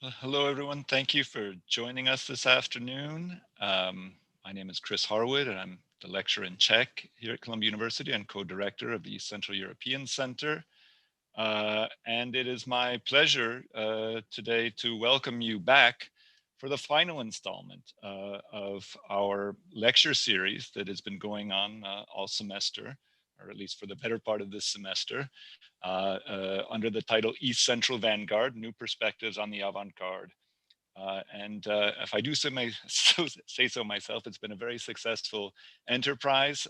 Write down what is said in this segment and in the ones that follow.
Hello, everyone. Thank you for joining us this afternoon. My name is Chris Harwood, and I'm the lecturer in Czech here at Columbia University and co-director of the East Central European Center. And it is my pleasure today to welcome you back for the final installment of our lecture series that has been going on all semester, or at least for the better part of this semester, under the title East Central Vanguard, New Perspectives on the Avant-Garde. And if I do say so myself, it's been a very successful enterprise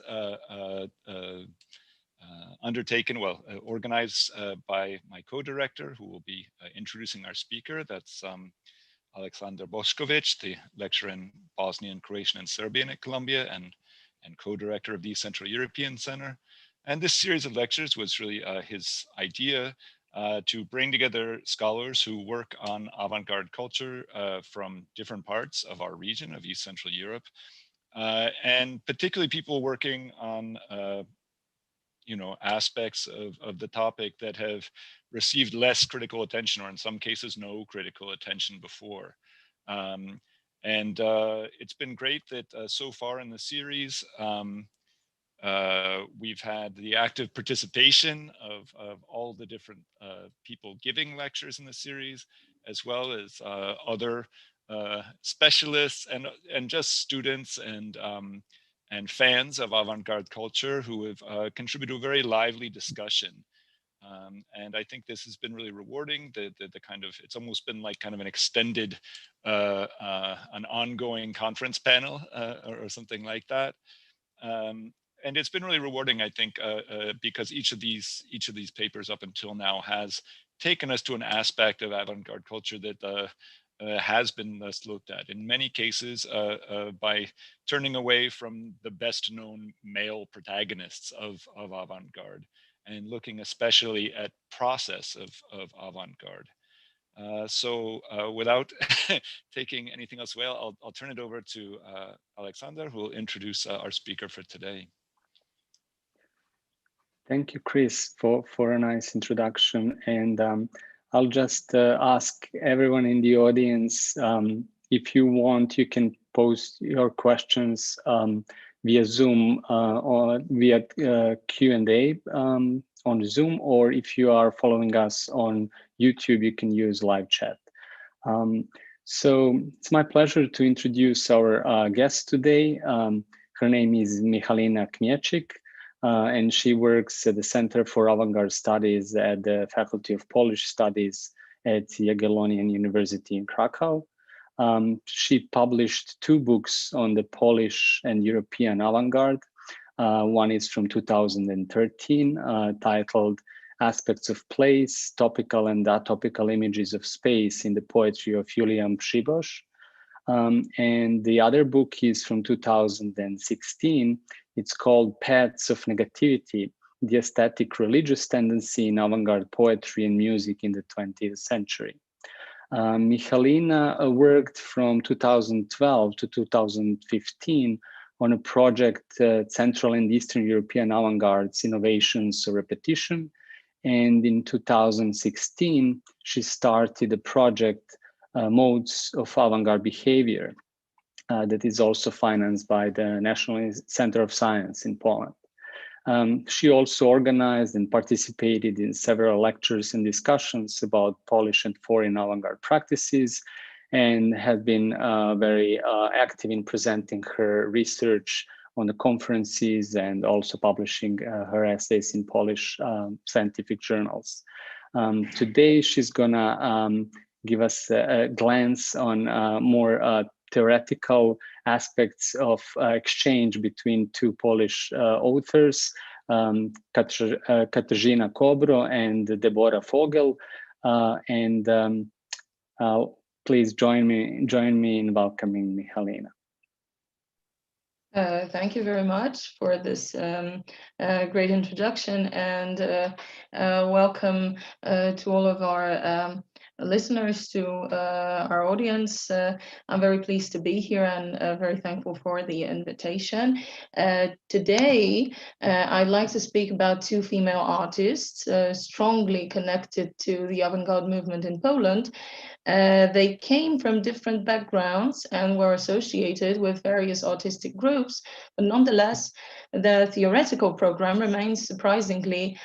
undertaken, organized by my co-director, who will be introducing our speaker. That's Alexander Bošković, the lecturer in Bosnian, Croatian, and Serbian at Columbia, and co-director of the East Central European Center. And this series of lectures was really his idea to bring together scholars who work on avant-garde culture from different parts of our region of East Central Europe, and particularly people working on aspects of the topic that have received less critical attention, or in some cases no critical attention before. And it's been great that so far in the series, we've had the active participation of all the different people giving lectures in the series, as well as other specialists and just students and fans of avant-garde culture who have contributed to a very lively discussion. And I think this has been really rewarding. The kind of, it's almost been like kind of an extended, an ongoing conference panel or something like that. And it's been really rewarding, I think, because each of these papers up until now has taken us to an aspect of avant-garde culture that has been less looked at. In many cases, by turning away from the best known male protagonists of avant-garde and looking especially at process of avant-garde. So without taking anything else away, I'll turn it over to Alexander, who will introduce our speaker for today. Thank you, Chris, for a nice introduction. And I'll just ask everyone in the audience, if you want, you can post your questions via Zoom or via Q&A on Zoom, or if you are following us on YouTube, you can use live chat. So it's my pleasure to introduce our guest today. Her name is Michalina Kmiecik. And she works at the Center for Avant-Garde Studies at the Faculty of Polish Studies at Jagiellonian University in Kraków. She published 2 books on the Polish and European avant-garde. One is from 2013, titled Aspects of Place, Topical and Atopical Images of Space in the Poetry of Julian Przyboś. And the other book is from 2016. It's called Paths of Negativity, the Aesthetic Religious Tendency in Avant-Garde Poetry and Music in the 20th Century. Michalina worked from 2012 to 2015 on a project, Central and Eastern European Avant-Garde's Innovations or Repetition. And in 2016, she started a project, Modes of Avant-Garde Behavior, that is also financed by the National Center of Science in Poland. She also organized and participated in several lectures and discussions about Polish and foreign avant-garde practices, and has been very active in presenting her research on the conferences and also publishing her essays in Polish scientific journals. Today, she's gonna give us a glance on more theoretical aspects of exchange between 2 Polish authors, Katarzyna Kobro and Debora Vogel. Please join me in welcoming Michalina. Thank you very much for this great introduction, and welcome to all of our listeners, to our audience. I'm very pleased to be here and very thankful for the invitation. Today, I'd like to speak about two female artists strongly connected to the avant-garde movement in Poland. They came from different backgrounds and were associated with various artistic groups, but nonetheless, the theoretical program remains surprisingly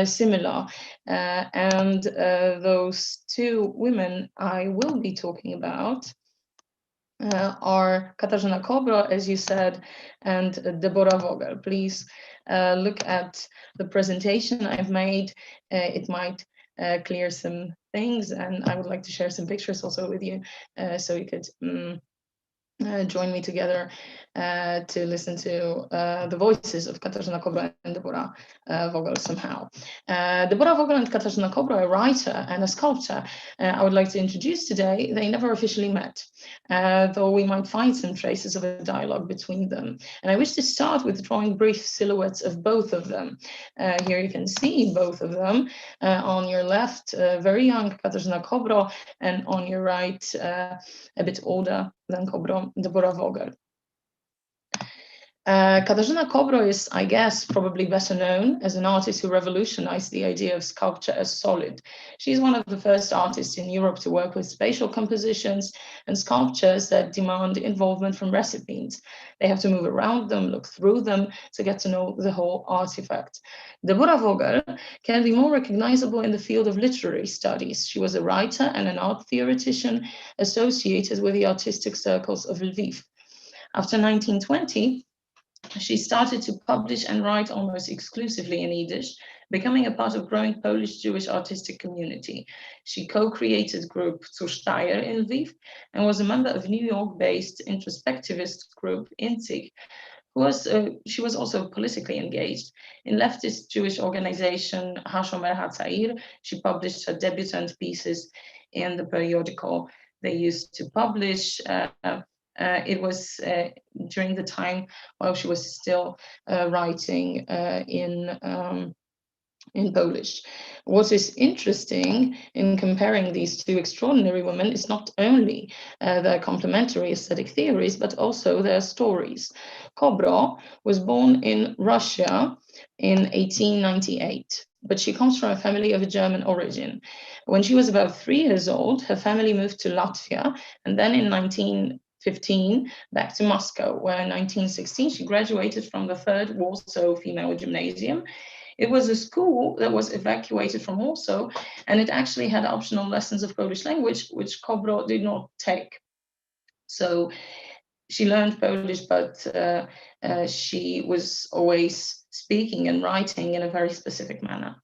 similar. And those two women I will be talking about are Katarzyna Kobro, as you said, and Debora Vogel. Please look at the presentation I've made. It might clear some things, and I would like to share some pictures also with you, so you could join me together to listen to the voices of Katarzyna Kobro and Debora Vogel somehow. Debora Vogel and Katarzyna Kobro, a writer and a sculptor, I would like to introduce today. They never officially met, though we might find some traces of a dialogue between them. And I wish to start with drawing brief silhouettes of both of them. Here you can see both of them. On your left, very young Katarzyna Kobro, and on your right, a bit older than Kobro, Debora Vogel. Katarzyna Kobro is, I guess, probably better known as an artist who revolutionized the idea of sculpture as solid. She's one of the first artists in Europe to work with spatial compositions and sculptures that demand involvement from recipients. They have to move around them, look through them to get to know the whole artifact. Debora Vogel can be more recognizable in the field of literary studies. She was a writer and an art theoretician associated with the artistic circles of Lviv. After 1920, she started to publish and write almost exclusively in Yiddish, becoming a part of growing Polish Jewish artistic community. She co-created group Zusztajer in Lviv and was a member of New York-based introspectivist group Inzig. She was also politically engaged. In leftist Jewish organization Hashomer HaTzair, she published her debutante pieces in the periodical they used to publish. It was during the time while she was still writing in Polish. What is interesting in comparing these two extraordinary women is not only their complementary aesthetic theories, but also their stories. Kobro was born in Russia in 1898. But she comes from a family of a German origin. When she was about 3 years old, her family moved to Latvia, and then in 1915 back to Moscow, where in 1916 she graduated from the 3rd Warsaw Female Gymnasium. It was a school that was evacuated from Warsaw, and it actually had optional lessons of Polish language, which Kobro did not take. So she learned Polish, but she was always speaking and writing in a very specific manner.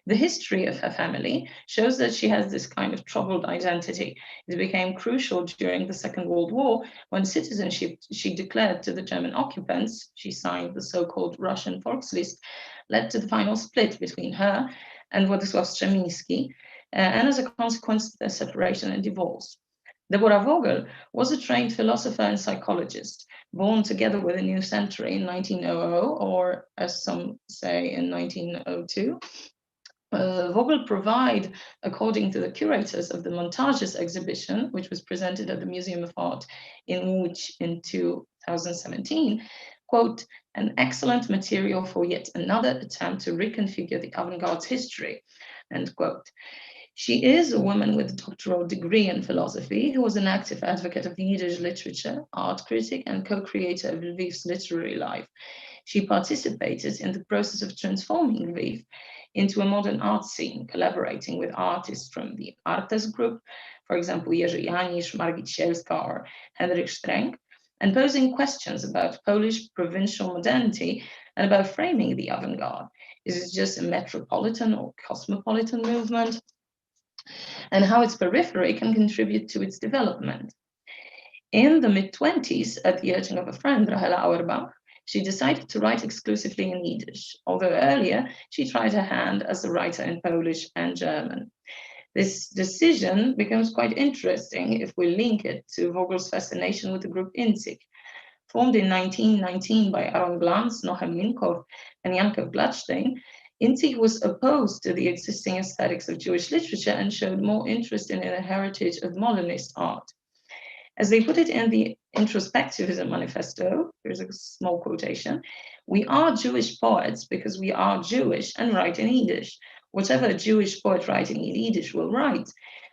The history of her family shows that she has this kind of troubled identity. It became crucial during the Second World War when citizenship she declared to the German occupants, she signed the so-called Russian Volkslist, led to the final split between her and Władysław Strzemiński, and as a consequence, their separation and divorce. Debora Vogel was a trained philosopher and psychologist, born together with a new century in 1900, or as some say, in 1902. Vogel provide, according to the curators of the Montages exhibition, which was presented at the Museum of Art in Łódź in 2017, quote, an excellent material for yet another attempt to reconfigure the avant-garde's history, end quote. She is a woman with a doctoral degree in philosophy who was an active advocate of Yiddish literature, art critic, and co-creator of Lviv's literary life. She participated in the process of transforming Lviv into a modern art scene, collaborating with artists from the Artes group, for example, Jerzy Janisz, Margit Sielska, or Henryk Streng, and posing questions about Polish provincial modernity and about framing the avant-garde. Is it just a metropolitan or cosmopolitan movement? And how its periphery can contribute to its development. In the mid-20s, at the urging of a friend, Rahela Auerbach, she decided to write exclusively in Yiddish, although earlier she tried her hand as a writer in Polish and German. This decision becomes quite interesting if we link it to Vogel's fascination with the group Inzig. Formed in 1919 by Aaron Glantz, Nohem Minkow, and Janka Gladstein, Inti was opposed to the existing aesthetics of Jewish literature and showed more interest in the heritage of modernist art. As they put it in the Introspectivism Manifesto, here's a small quotation, "We are Jewish poets because we are Jewish and write in Yiddish. Whatever a Jewish poet writing in Yiddish will write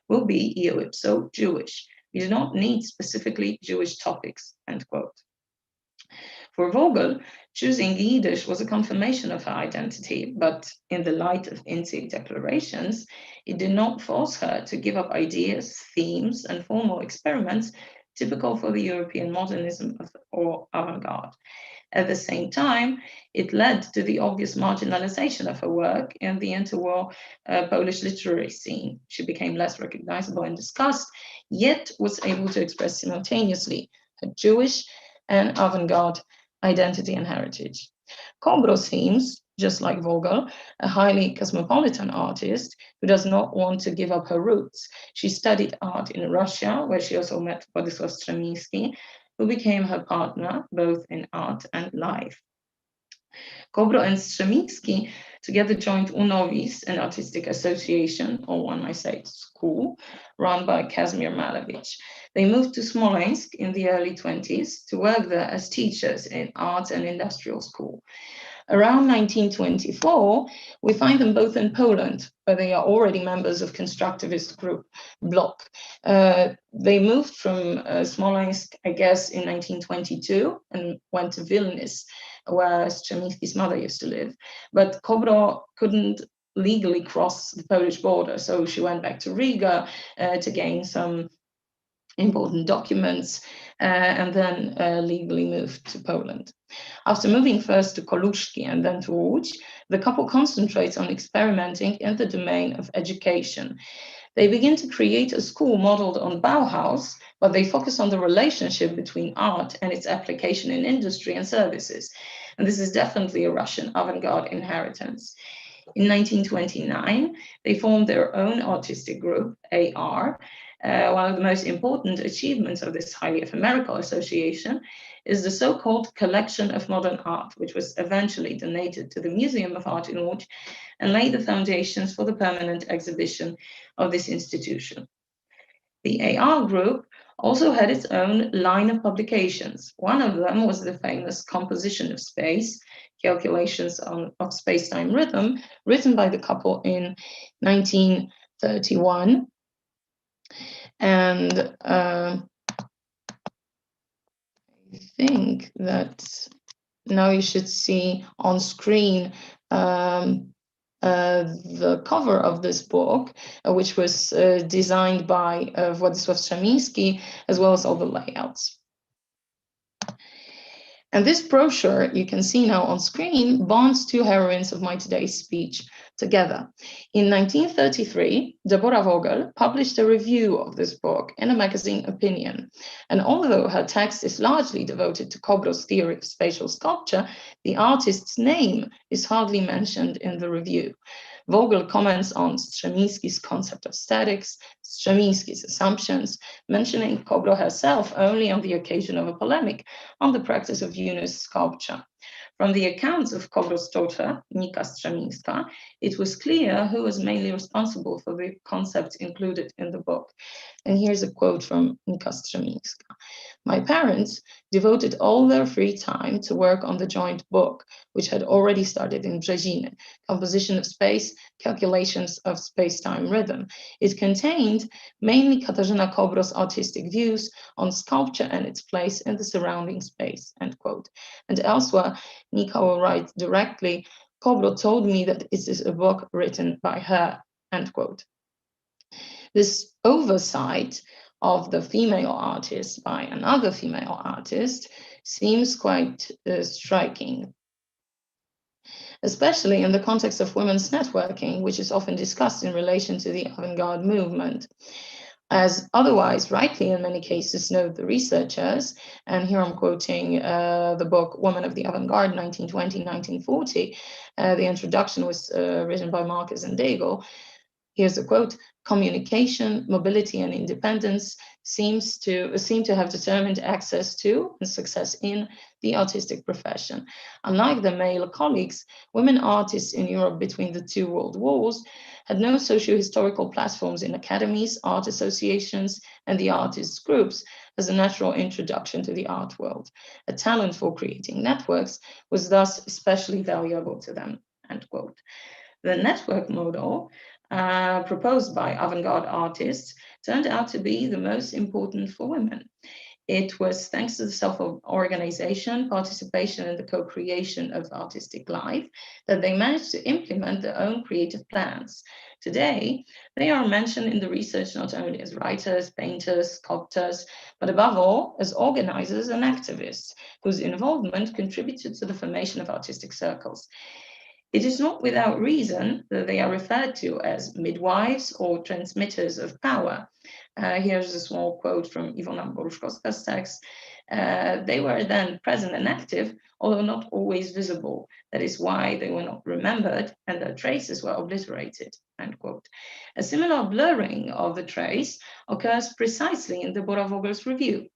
will be eo ipso Jewish. We do not need specifically Jewish topics," end quote. For Vogel, choosing Yiddish was a confirmation of her identity, but in the light of Inti declarations, it did not force her to give up ideas, themes, and formal experiments typical for the European modernism or avant-garde. At the same time, it led to the obvious marginalization of her work in the interwar Polish literary scene. She became less recognizable and discussed, yet was able to express simultaneously her Jewish and avant-garde identity and heritage. Kobro seems, just like Vogel, a highly cosmopolitan artist who does not want to give up her roots. She studied art in Russia, where she also met Władysław Strzemiński, who became her partner both in art and life. Kobro and Strzemiński together joined UNOWIS, an artistic association, or one might say school, run by Kazimierz Malevich. They moved to Smolensk in the early 20s to work there as teachers in art and industrial school. Around 1924, we find them both in Poland, where they are already members of constructivist group Blok. They moved from Smolensk, I guess, in 1922 and went to Vilnius, where Strzemiński's mother used to live. But Kobro couldn't legally cross the Polish border, so she went back to Riga to gain some important documents and then legally moved to Poland. After moving first to Koluszki and then to Łódź, the couple concentrates on experimenting in the domain of education. They begin to create a school modeled on Bauhaus, but they focus on the relationship between art and its application in industry and services. And this is definitely a Russian avant-garde inheritance. In 1929, they formed their own artistic group, AR. One of the most important achievements of this highly ephemeral association is the so-called Collection of Modern Art, which was eventually donated to the Museum of Art in Łódź and laid the foundations for the permanent exhibition of this institution. The AR group also had its own line of publications. One of them was the famous Composition of Space, Calculations of Space-Time Rhythm, written by the couple in 1931. And I think that now you should see on screen the cover of this book, which was designed by Władysław Strzemiński, as well as all the layouts. And this brochure you can see now on screen bonds two heroines of my today's speech together. In 1933, Debora Vogel published a review of this book in a magazine Opinion. And although her text is largely devoted to Kobro's theory of spatial sculpture, the artist's name is hardly mentioned in the review. Vogel comments on Strzemiński's concept of statics, Strzemiński's assumptions, mentioning Kobro herself only on the occasion of a polemic on the practice of unist sculpture. From the accounts of Kobro's daughter, Nika Strzemińska, it was clear who was mainly responsible for the concepts included in the book. And here's a quote from Nika Strzemińska. "My parents devoted all their free time to work on the joint book, which had already started in Brzeziny, Composition of Space, Calculations of Space-Time Rhythm. It contained mainly Katarzyna Kobro's artistic views on sculpture and its place in the surrounding space," end quote. And elsewhere, Nika will write directly, "Kobro told me that it is a book written by her," end quote. This oversight of the female artist by another female artist seems quite striking, especially in the context of women's networking, which is often discussed in relation to the avant-garde movement. As otherwise, rightly in many cases, note the researchers, and here I'm quoting the book Women of the Avant-Garde, 1920-1940. The introduction was written by Marcus and Daigle. Here's a quote: "Communication, mobility, and independence seem to have determined access to and success in the artistic profession. Unlike their male colleagues, women artists in Europe between the two world wars had no socio-historical platforms in academies, art associations, and the artists' groups as a natural introduction to the art world. A talent for creating networks was thus especially valuable to them, end quote. The network model proposed by avant-garde artists turned out to be the most important for women. It was thanks to the self-organization, participation, and the co-creation of artistic life that they managed to implement their own creative plans. Today, they are mentioned in the research not only as writers, painters, sculptors, but above all, as organizers and activists, whose involvement contributed to the formation of artistic circles. It is not without reason that they are referred to as midwives or transmitters of power. Here's a small quote from Iwona Boruszkowska's text. They were then present and active, although not always visible. That is why they were not remembered and their traces were obliterated, end quote. A similar blurring of the trace occurs precisely in Debora Vogel's review.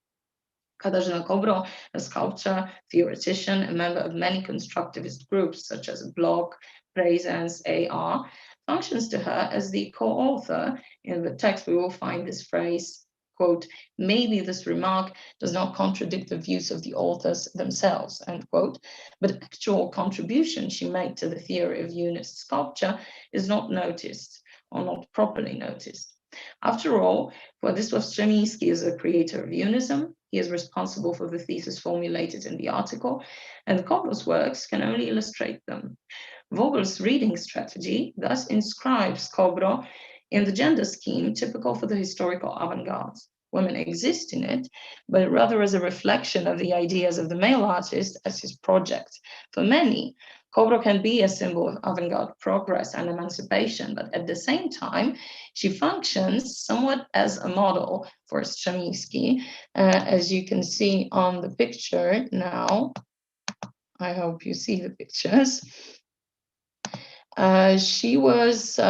Katarzyna Kobro, a sculptor, theoretician, a member of many constructivist groups such as Block, Presence, AR, functions to her as the co-author. In the text, we will find this phrase, quote, maybe this remark does not contradict the views of the authors themselves, end quote, but actual contribution she made to the theory of unist sculpture is not noticed or not properly noticed. After all, Władysław Strzemiński is a creator of unism. He is responsible for the thesis formulated in the article, and Kobro's works can only illustrate them. Vogel's reading strategy thus inscribes Kobro in the gender scheme typical for the historical avant-garde. Women exist in it, but rather as a reflection of the ideas of the male artist as his project. For many, Kobro can be a symbol of avant-garde progress and emancipation, but at the same time, she functions somewhat as a model for Strzemiński, as you can see on the picture now. I hope you see the pictures. She was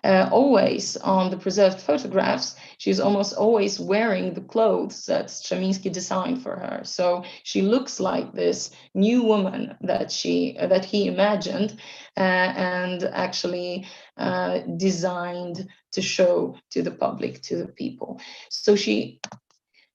always on the preserved photographs. She's almost always wearing the clothes that Strzemiński designed for her. So she looks like this new woman that he imagined and actually designed to show to the public, to the people. So she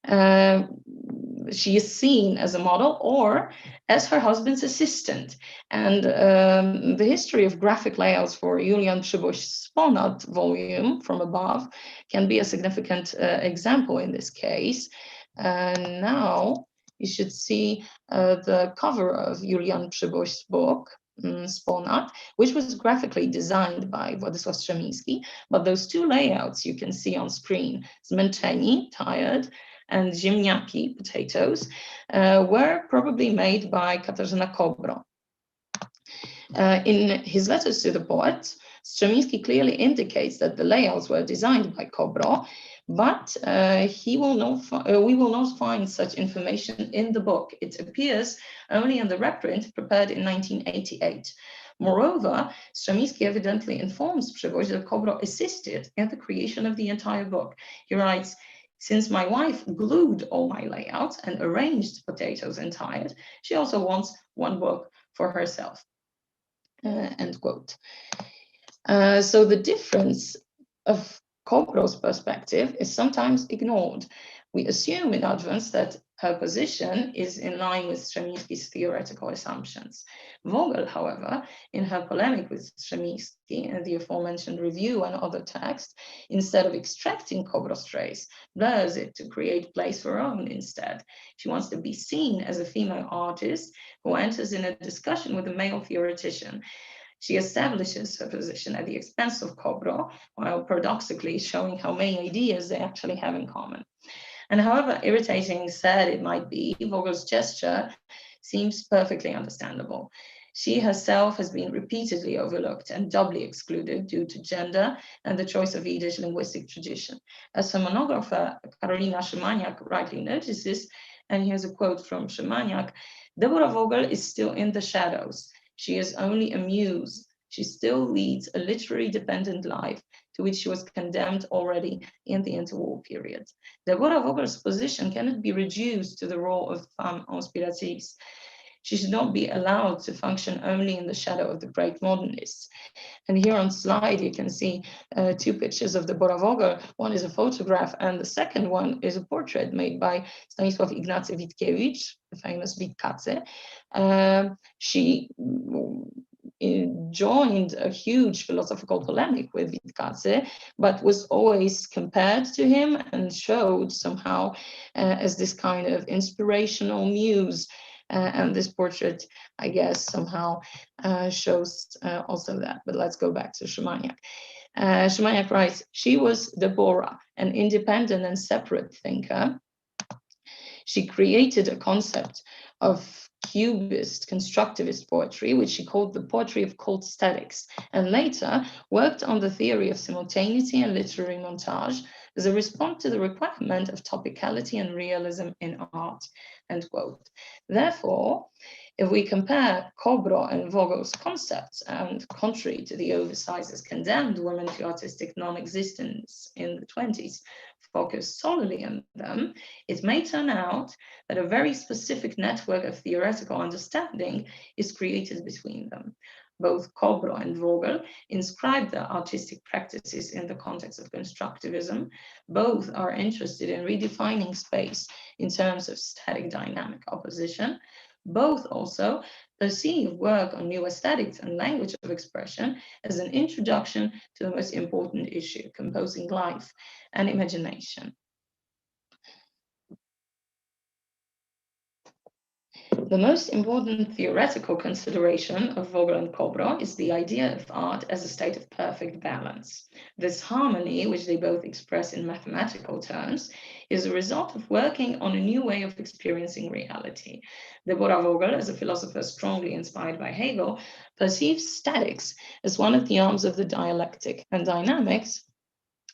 is seen as a model or as her husband's assistant. And the history of graphic layouts for Julian Przyboś's Sponat volume from above can be a significant example in this case. Now you should see the cover of Julian Przyboś's book, Sponat, which was graphically designed by Władysław Strzemiński, but those two layouts you can see on screen, zmęczeni, tired, and ziemniaki, potatoes, were probably made by Katarzyna Kobro. In his letters to the poet, Strzemiński clearly indicates that the layouts were designed by Kobro, but we will not find such information in the book. It appears only in the reprint prepared in 1988. Moreover, Strzemiński evidently informs Przyboś that Kobro assisted in the creation of the entire book. He writes, since my wife glued all my layouts and arranged potatoes and tired, she also wants one book for herself, end quote. So the difference of Kobro's perspective is sometimes ignored. We assume in advance that her position is in line with Strzemiński's theoretical assumptions. Vogel, however, in her polemic with Strzemiński and the aforementioned review and other texts, instead of extracting Kobro's trace, blurs it to create place for her own instead. She wants to be seen as a female artist who enters in a discussion with a male theoretician. She establishes her position at the expense of Kobro, while paradoxically showing how many ideas they actually have in common. And however irritating said it might be, Vogel's gesture seems perfectly understandable. She herself has been repeatedly overlooked and doubly excluded due to gender and the choice of Yiddish linguistic tradition. As her monographer, Karolina Szymaniak, rightly notices, and here's a quote from Szymaniak, Debora Vogel is still in the shadows. She is only a muse. She still leads a literary dependent life. to which she was condemned already in the interwar period. Debora Vogel's position cannot be reduced to the role of femme inspiratrice. She should not be allowed to function only in the shadow of the great modernists. And here on slide, you can see two pictures of Debora Vogel. One is a photograph, and the second one is a portrait made by Stanisław Ignacy Witkiewicz, the famous Witkacy. She joined a huge philosophical polemic with Witkacy, but was always compared to him and showed somehow as this kind of inspirational muse. And this portrait, I guess, somehow shows also that. But let's go back to Szymanyak. Szymanyak writes, she was Debora, an independent and separate thinker. She created a concept of Cubist, constructivist poetry, which she called the poetry of cold statics, and later worked on the theory of simultaneity and literary montage as a response to the requirement of topicality and realism in art, end quote. Therefore, if we compare Kobro and Vogel's concepts, and contrary to the oversizers condemned women to artistic non-existence in the 20s, focus solely on them, it may turn out that a very specific network of theoretical understanding is created between them. Both Kobro and Vogel inscribe their artistic practices in the context of constructivism. Both are interested in redefining space in terms of static dynamic opposition. Both also perceive work on new aesthetics and language of expression as an introduction to the most important issue, composing life and imagination. The most important theoretical consideration of Vogel and Kobro is the idea of art as a state of perfect balance. This harmony, which they both express in mathematical terms, is a result of working on a new way of experiencing reality. Debora Vogel, as a philosopher strongly inspired by Hegel, perceives statics as one of the arms of the dialectic, and dynamics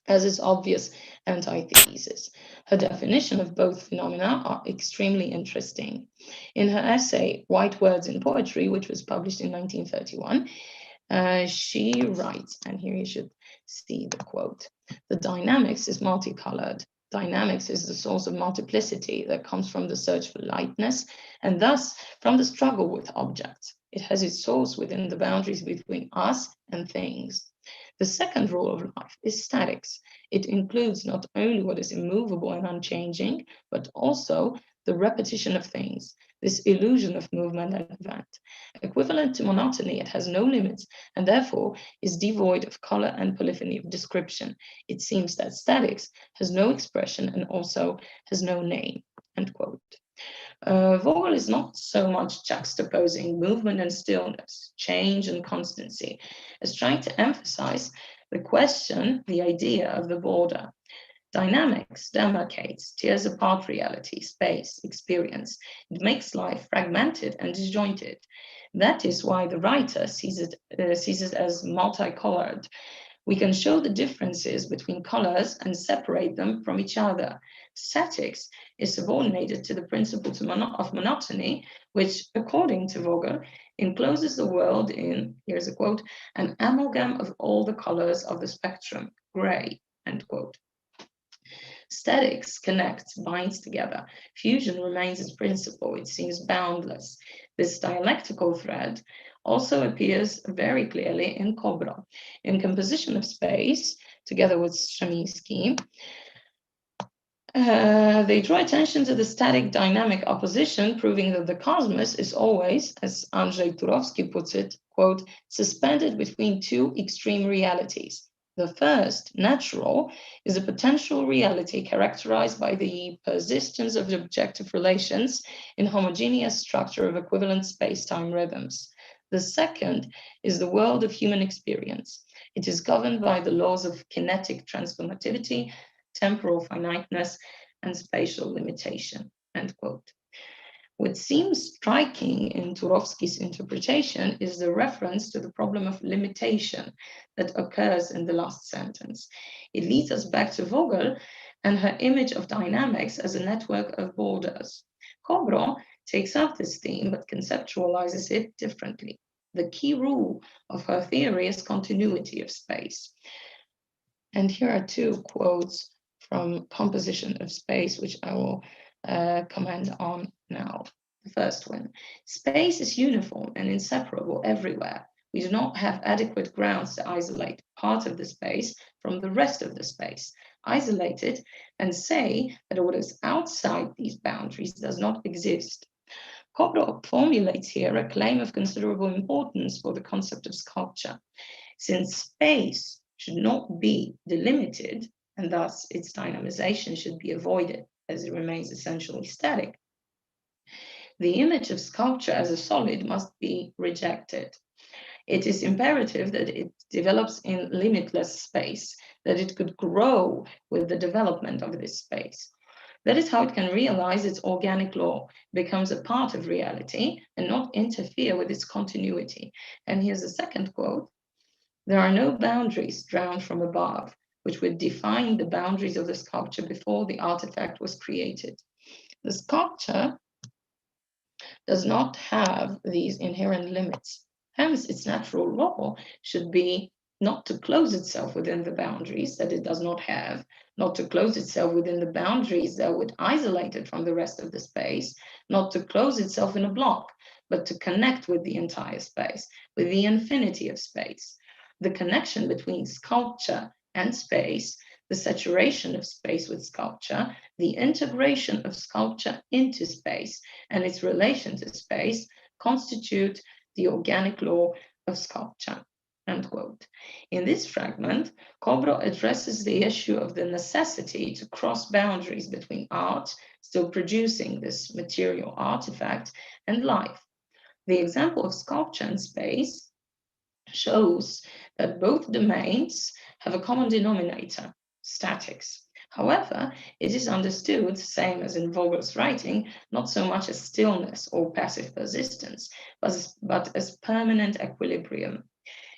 as its obvious antithesis. Her definition of both phenomena are extremely interesting. In her essay, White Words in Poetry, which was published in 1931, she writes, and here you should see the quote, "The dynamics is multicolored. Dynamics is the source of multiplicity that comes from the search for lightness, and thus from the struggle with objects. It has its source within the boundaries between us and things. The second rule of life is statics. It includes not only what is immovable and unchanging, but also the repetition of things, this illusion of movement and event. Equivalent to monotony, it has no limits and therefore is devoid of color and polyphony of description. It seems that statics has no expression and also has no name," end quote. Vogel is not so much juxtaposing movement and stillness, change and constancy, as trying to emphasize the question, the idea of the border. Dynamics demarcates, tears apart reality, space, experience. It makes life fragmented and disjointed. That is why the writer sees it as multicolored. We can show the differences between colors and separate them from each other. Statics is subordinated to the principle of monotony, which, according to Vogel, encloses the world in, here's a quote, "an amalgam of all the colors of the spectrum, gray," end quote. Statics connects, binds together. Fusion remains its principle. It seems boundless. This dialectical thread also appears very clearly in Kobro. In Composition of Space, together with Strzemiński, they draw attention to the static dynamic opposition, proving that the cosmos is always, as Andrzej Turowski puts it, quote, "suspended between two extreme realities. The first, natural, is a potential reality characterized by the persistence of objective relations in homogeneous structure of equivalent space-time rhythms. The second is the world of human experience. It is governed by the laws of kinetic transformativity, temporal finiteness, and spatial limitation," end quote. What seems striking in Turowski's interpretation is the reference to the problem of limitation that occurs in the last sentence. It leads us back to Vogel and her image of dynamics as a network of borders. Kobro takes up this theme but conceptualizes it differently. The key rule of her theory is continuity of space. And here are two quotes from Composition of Space, which I will comment on now. The first one: space is uniform and inseparable everywhere. We do not have adequate grounds to isolate part of the space from the rest of the space, isolate it, and say that what is outside these boundaries does not exist. Kobro formulates here a claim of considerable importance for the concept of sculpture. Since space should not be delimited, and thus its dynamization should be avoided as it remains essentially static, the image of sculpture as a solid must be rejected. It is imperative that it develops in limitless space, that it could grow with the development of this space. That is how it can realize its organic law, becomes a part of reality and not interfere with its continuity. And here's a second quote: there are no boundaries drawn from above, which would define the boundaries of the sculpture before the artifact was created. The sculpture does not have these inherent limits. Hence, its natural law should be not to close itself within the boundaries that it does not have, not to close itself within the boundaries that would isolate it from the rest of the space, not to close itself in a block, but to connect with the entire space, with the infinity of space. The connection between sculpture and space, the saturation of space with sculpture, the integration of sculpture into space, and its relation to space constitute the organic law of sculpture. End quote. In this fragment, Kobro addresses the issue of the necessity to cross boundaries between art, still producing this material artifact, and life. The example of sculpture and space shows that both domains have a common denominator, statics. However, it is understood, same as in Vogel's writing, not so much as stillness or passive persistence, but as permanent equilibrium.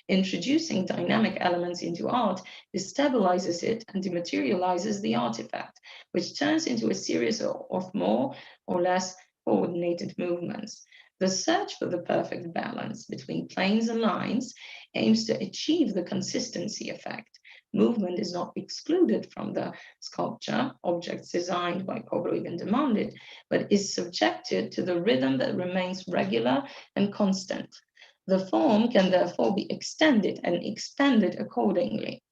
Introducing dynamic elements into art destabilizes it and dematerializes the artifact, which turns into a series of more or less coordinated movements. The search for the perfect balance between planes and lines aims to achieve the consistency effect. Movement is not excluded from the sculpture, objects designed by Kobro even demanded, but is subjected to the rhythm that remains regular and constant. The form can therefore be extended and expanded accordingly.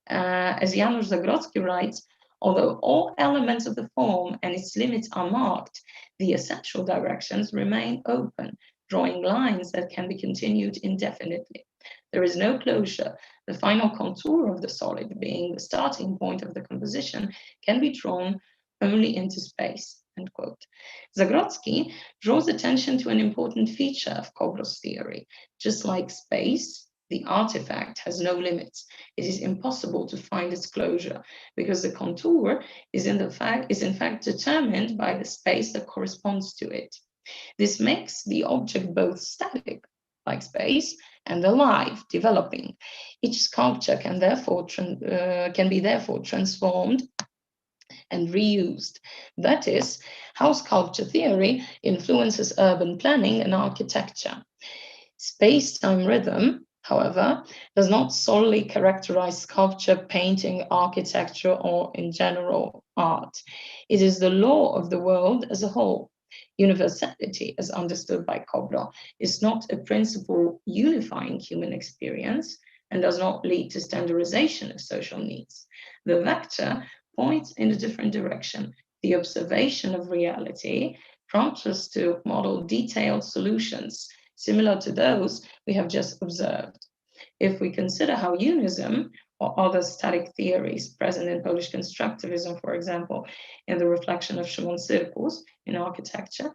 As Janusz Zagrodzki writes, although all elements of the form and its limits are marked, the essential directions remain open, drawing lines that can be continued indefinitely. There is no closure. The final contour of the solid, being the starting point of the composition, can be drawn only into space. End quote. Zagrodzki draws attention to an important feature of Kobro's theory. Just like space, the artifact has no limits. It is impossible to find its closure because the contour is in fact determined by the space that corresponds to it. This makes the object both static, like space, and alive, developing. Each sculpture can be therefore transformed and reused. That is how sculpture theory influences urban planning and architecture. Space-time rhythm, however, does not solely characterize sculpture, painting, architecture, or in general art. It is the law of the world as a whole. Universality, as understood by Kobro, is not a principle unifying human experience and does not lead to standardization of social needs. The vector points in a different direction. The observation of reality prompts us to model detailed solutions similar to those we have just observed. If we consider how unism or other static theories present in Polish constructivism, for example, in the reflection of Szymon Syrkus in architecture,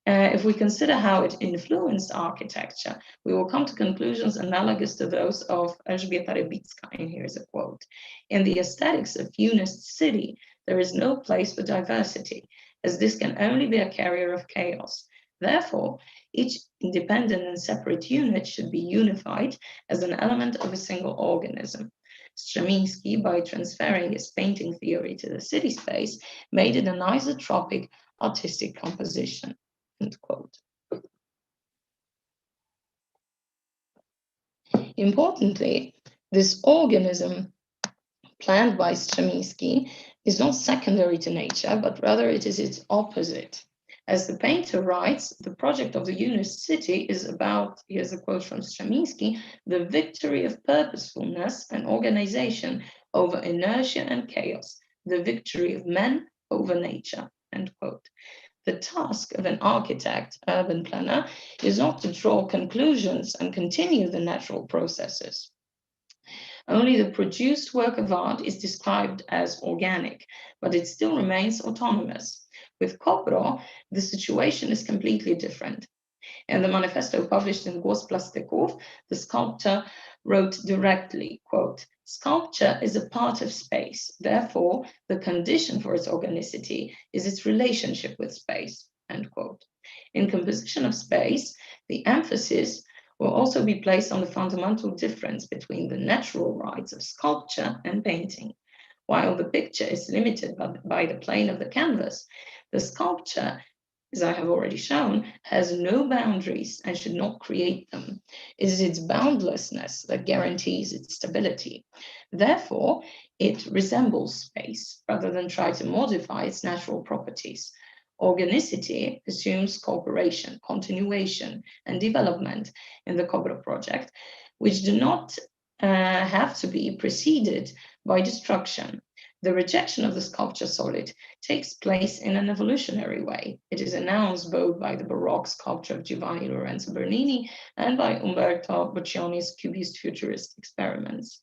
if we consider how it influenced architecture, we will come to conclusions analogous to those of Elżbieta Rybicka, and here's a quote. In the aesthetics of unist city, there is no place for diversity, as this can only be a carrier of chaos. Therefore, each independent and separate unit should be unified as an element of a single organism. Strzemiński, by transferring his painting theory to the city space, made it an isotropic artistic composition. End quote. Importantly, this organism planned by Strzemiński is not secondary to nature, but rather it is its opposite. As the painter writes, the project of the unist city is about, here's a quote from Strzemiński, the victory of purposefulness and organization over inertia and chaos, the victory of men over nature, end quote. The task of an architect, urban planner, is not to draw conclusions and continue the natural processes. Only the produced work of art is described as organic, but it still remains autonomous. With Kobro, the situation is completely different. In the manifesto published in Głos Plastyków, the sculptor wrote directly, quote, "Sculpture is a part of space. Therefore, the condition for its organicity is its relationship with space," end quote. In composition of space, the emphasis will also be placed on the fundamental difference between the natural rights of sculpture and painting. While the picture is limited by the plane of the canvas, the sculpture, as I have already shown, has no boundaries and should not create them. It is its boundlessness that guarantees its stability. Therefore, it resembles space rather than try to modify its natural properties. Organicity assumes cooperation, continuation, and development in the Kobro project, which do not have to be preceded by destruction. The rejection of the sculpture solid takes place in an evolutionary way. It is announced both by the Baroque sculpture of Giovanni Lorenzo Bernini and by Umberto Boccioni's Cubist futurist experiments.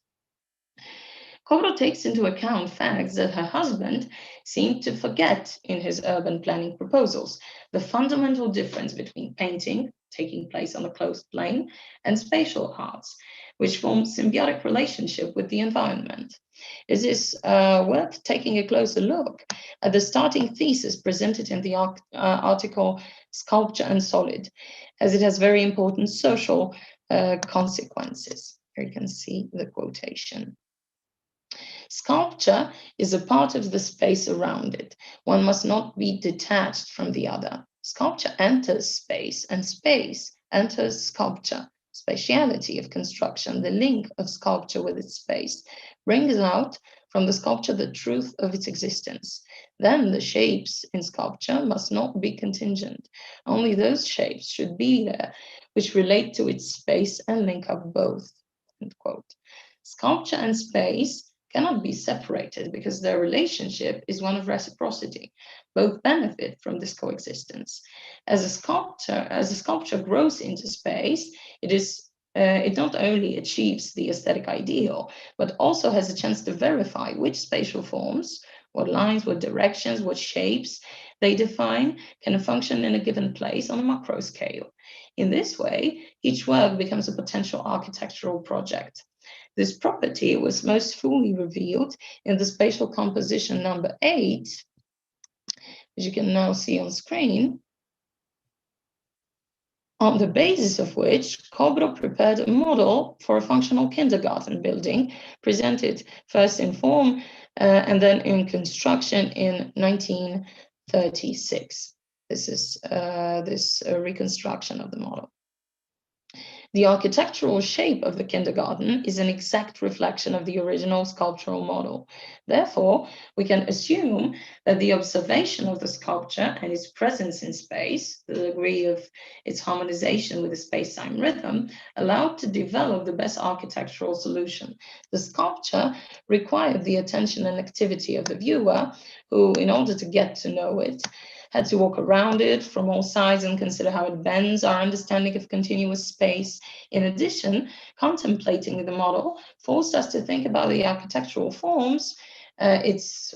Kobro takes into account facts that her husband seemed to forget in his urban planning proposals, the fundamental difference between painting, taking place on a closed plane, and spatial arts, which form a symbiotic relationship with the environment. It is worth taking a closer look at the starting thesis presented in the article Sculpture and Solid, as it has very important social consequences. Here you can see the quotation. Sculpture is a part of the space around it. One must not be detached from the other. Sculpture enters space, and space enters sculpture. Spatiality of construction, the link of sculpture with its space, brings out from the sculpture the truth of its existence. Then the shapes in sculpture must not be contingent. Only those shapes should be there which relate to its space and link up both. End quote. Sculpture and space cannot be separated because their relationship is one of reciprocity. Both benefit from this coexistence. As a sculpture grows into space, it not only achieves the aesthetic ideal, but also has a chance to verify which spatial forms, what lines, what directions, what shapes they define can function in a given place on a macro scale. In this way, each work becomes a potential architectural project. This property was most fully revealed in the spatial composition number 8, as you can now see on screen, on the basis of which Kobro prepared a model for a functional kindergarten building, presented first in form and then in construction in 1936. This is this reconstruction of the model. The architectural shape of the kindergarten is an exact reflection of the original sculptural model. Therefore, we can assume that the observation of the sculpture and its presence in space, the degree of its harmonization with the space-time rhythm, allowed to develop the best architectural solution. The sculpture required the attention and activity of the viewer, who, in order to get to know it, had to walk around it from all sides and consider how it bends our understanding of continuous space. In addition, contemplating the model forced us to think about the architectural forms, its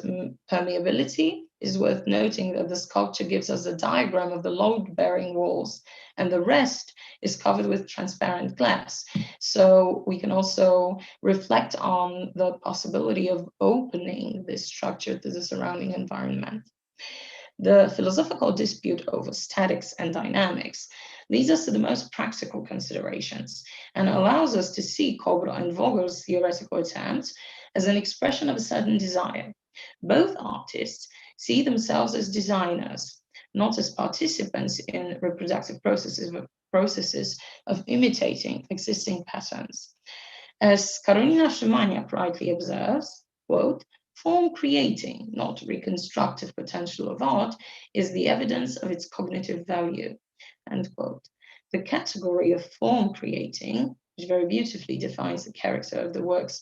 permeability. Is worth noting that the sculpture gives us a diagram of the load-bearing walls, and the rest is covered with transparent glass. So we can also reflect on the possibility of opening this structure to the surrounding environment. The philosophical dispute over statics and dynamics leads us to the most practical considerations and allows us to see Kobro and Vogel's theoretical attempts as an expression of a certain desire. Both artists see themselves as designers, not as participants in reproductive processes of imitating existing patterns. As Katarzyna rightly observes, quote, form creating, not reconstructive potential of art, is the evidence of its cognitive value, end quote. The category of form creating, which very beautifully defines the character of the works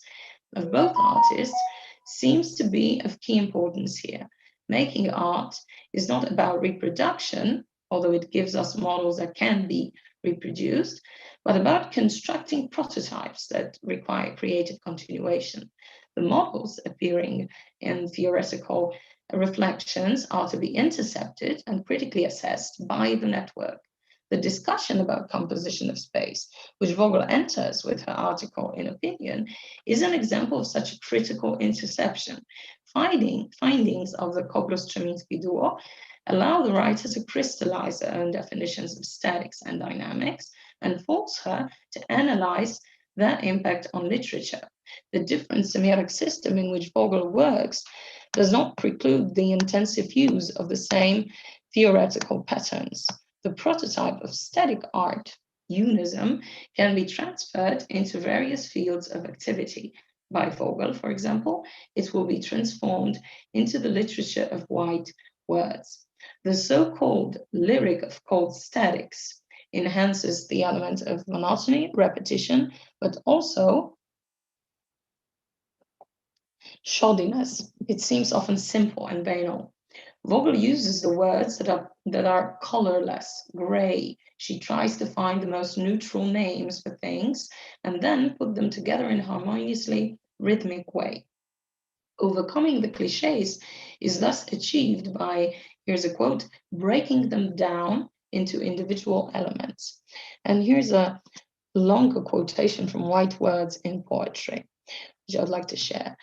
of both artists, seems to be of key importance here. Making art is not about reproduction, although it gives us models that can be reproduced, but about constructing prototypes that require creative continuation. The models appearing in theoretical reflections are to be intercepted and critically assessed by the network. The discussion about composition of space, which Vogel enters with her article in Opinion, is an example of such a critical interception. Findings of the Kobro-Strzemiński duo allow the writer to crystallize her own definitions of statics and dynamics and force her to analyze their impact on literature. The different semiotic system in which Vogel works does not preclude the intensive use of the same theoretical patterns. The prototype of static art, unism, can be transferred into various fields of activity. By Vogel, for example, it will be transformed into the literature of white words. The so-called lyric of cold statics enhances the element of monotony, repetition, but also shoddiness. It seems often simple and banal. Vogel uses the words that are colorless, gray. She tries to find the most neutral names for things and then put them together in a harmoniously rhythmic way. Overcoming the cliches is thus achieved by, here's a quote, breaking them down into individual elements. And here's a longer quotation from White Words in Poetry, which I'd like to share.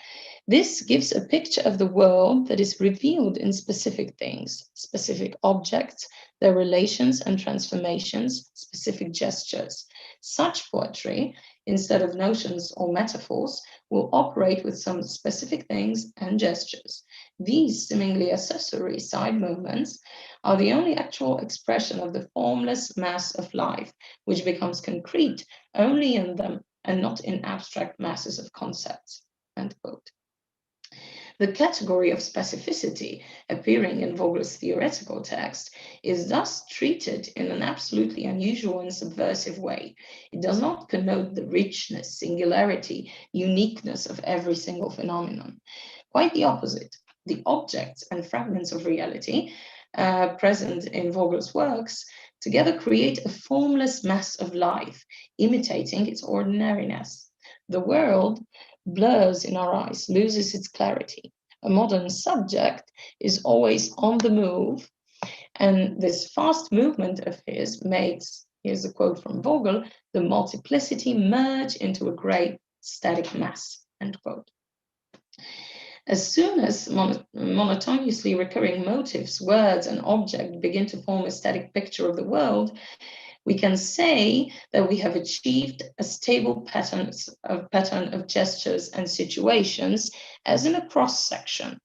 This gives a picture of the world that is revealed in specific things, specific objects, their relations and transformations, specific gestures. Such poetry, instead of notions or metaphors, will operate with some specific things and gestures. These seemingly accessory side movements are the only actual expression of the formless mass of life, which becomes concrete only in them and not in abstract masses of concepts, end quote. The category of specificity appearing in Vogel's theoretical text is thus treated in an absolutely unusual and subversive way. It does not connote the richness, singularity, uniqueness of every single phenomenon. Quite the opposite. The objects and fragments of reality present in Vogel's works together create a formless mass of life, imitating its ordinariness. The world blurs in our eyes, loses its clarity. A modern subject is always on the move, and this fast movement of his makes, here's a quote from Vogel, the multiplicity merge into a great static mass, end quote. As soon as monotonously recurring motifs, words, and objects begin to form a static picture of the world, we can say that we have achieved a stable pattern of gestures and situations as in a cross-section.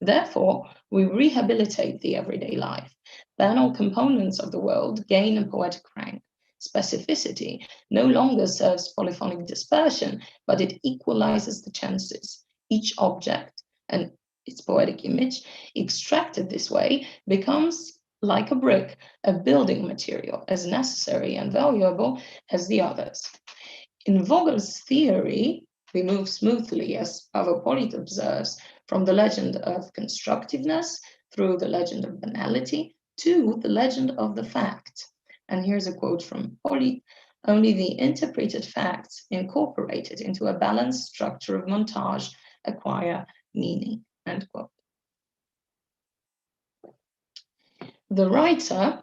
Therefore, we rehabilitate the everyday life. Banal components of the world gain a poetic rank. Specificity no longer serves polyphonic dispersion, but it equalizes the chances. Each object and its poetic image, extracted this way, becomes like a brick, a building material, as necessary and valuable as the others. In Vogel's theory, we move smoothly, as Pavel Polit observes, from the legend of constructiveness through the legend of banality to the legend of the fact. And here's a quote from Polit, only the interpreted facts incorporated into a balanced structure of montage acquire meaning, end quote. The writer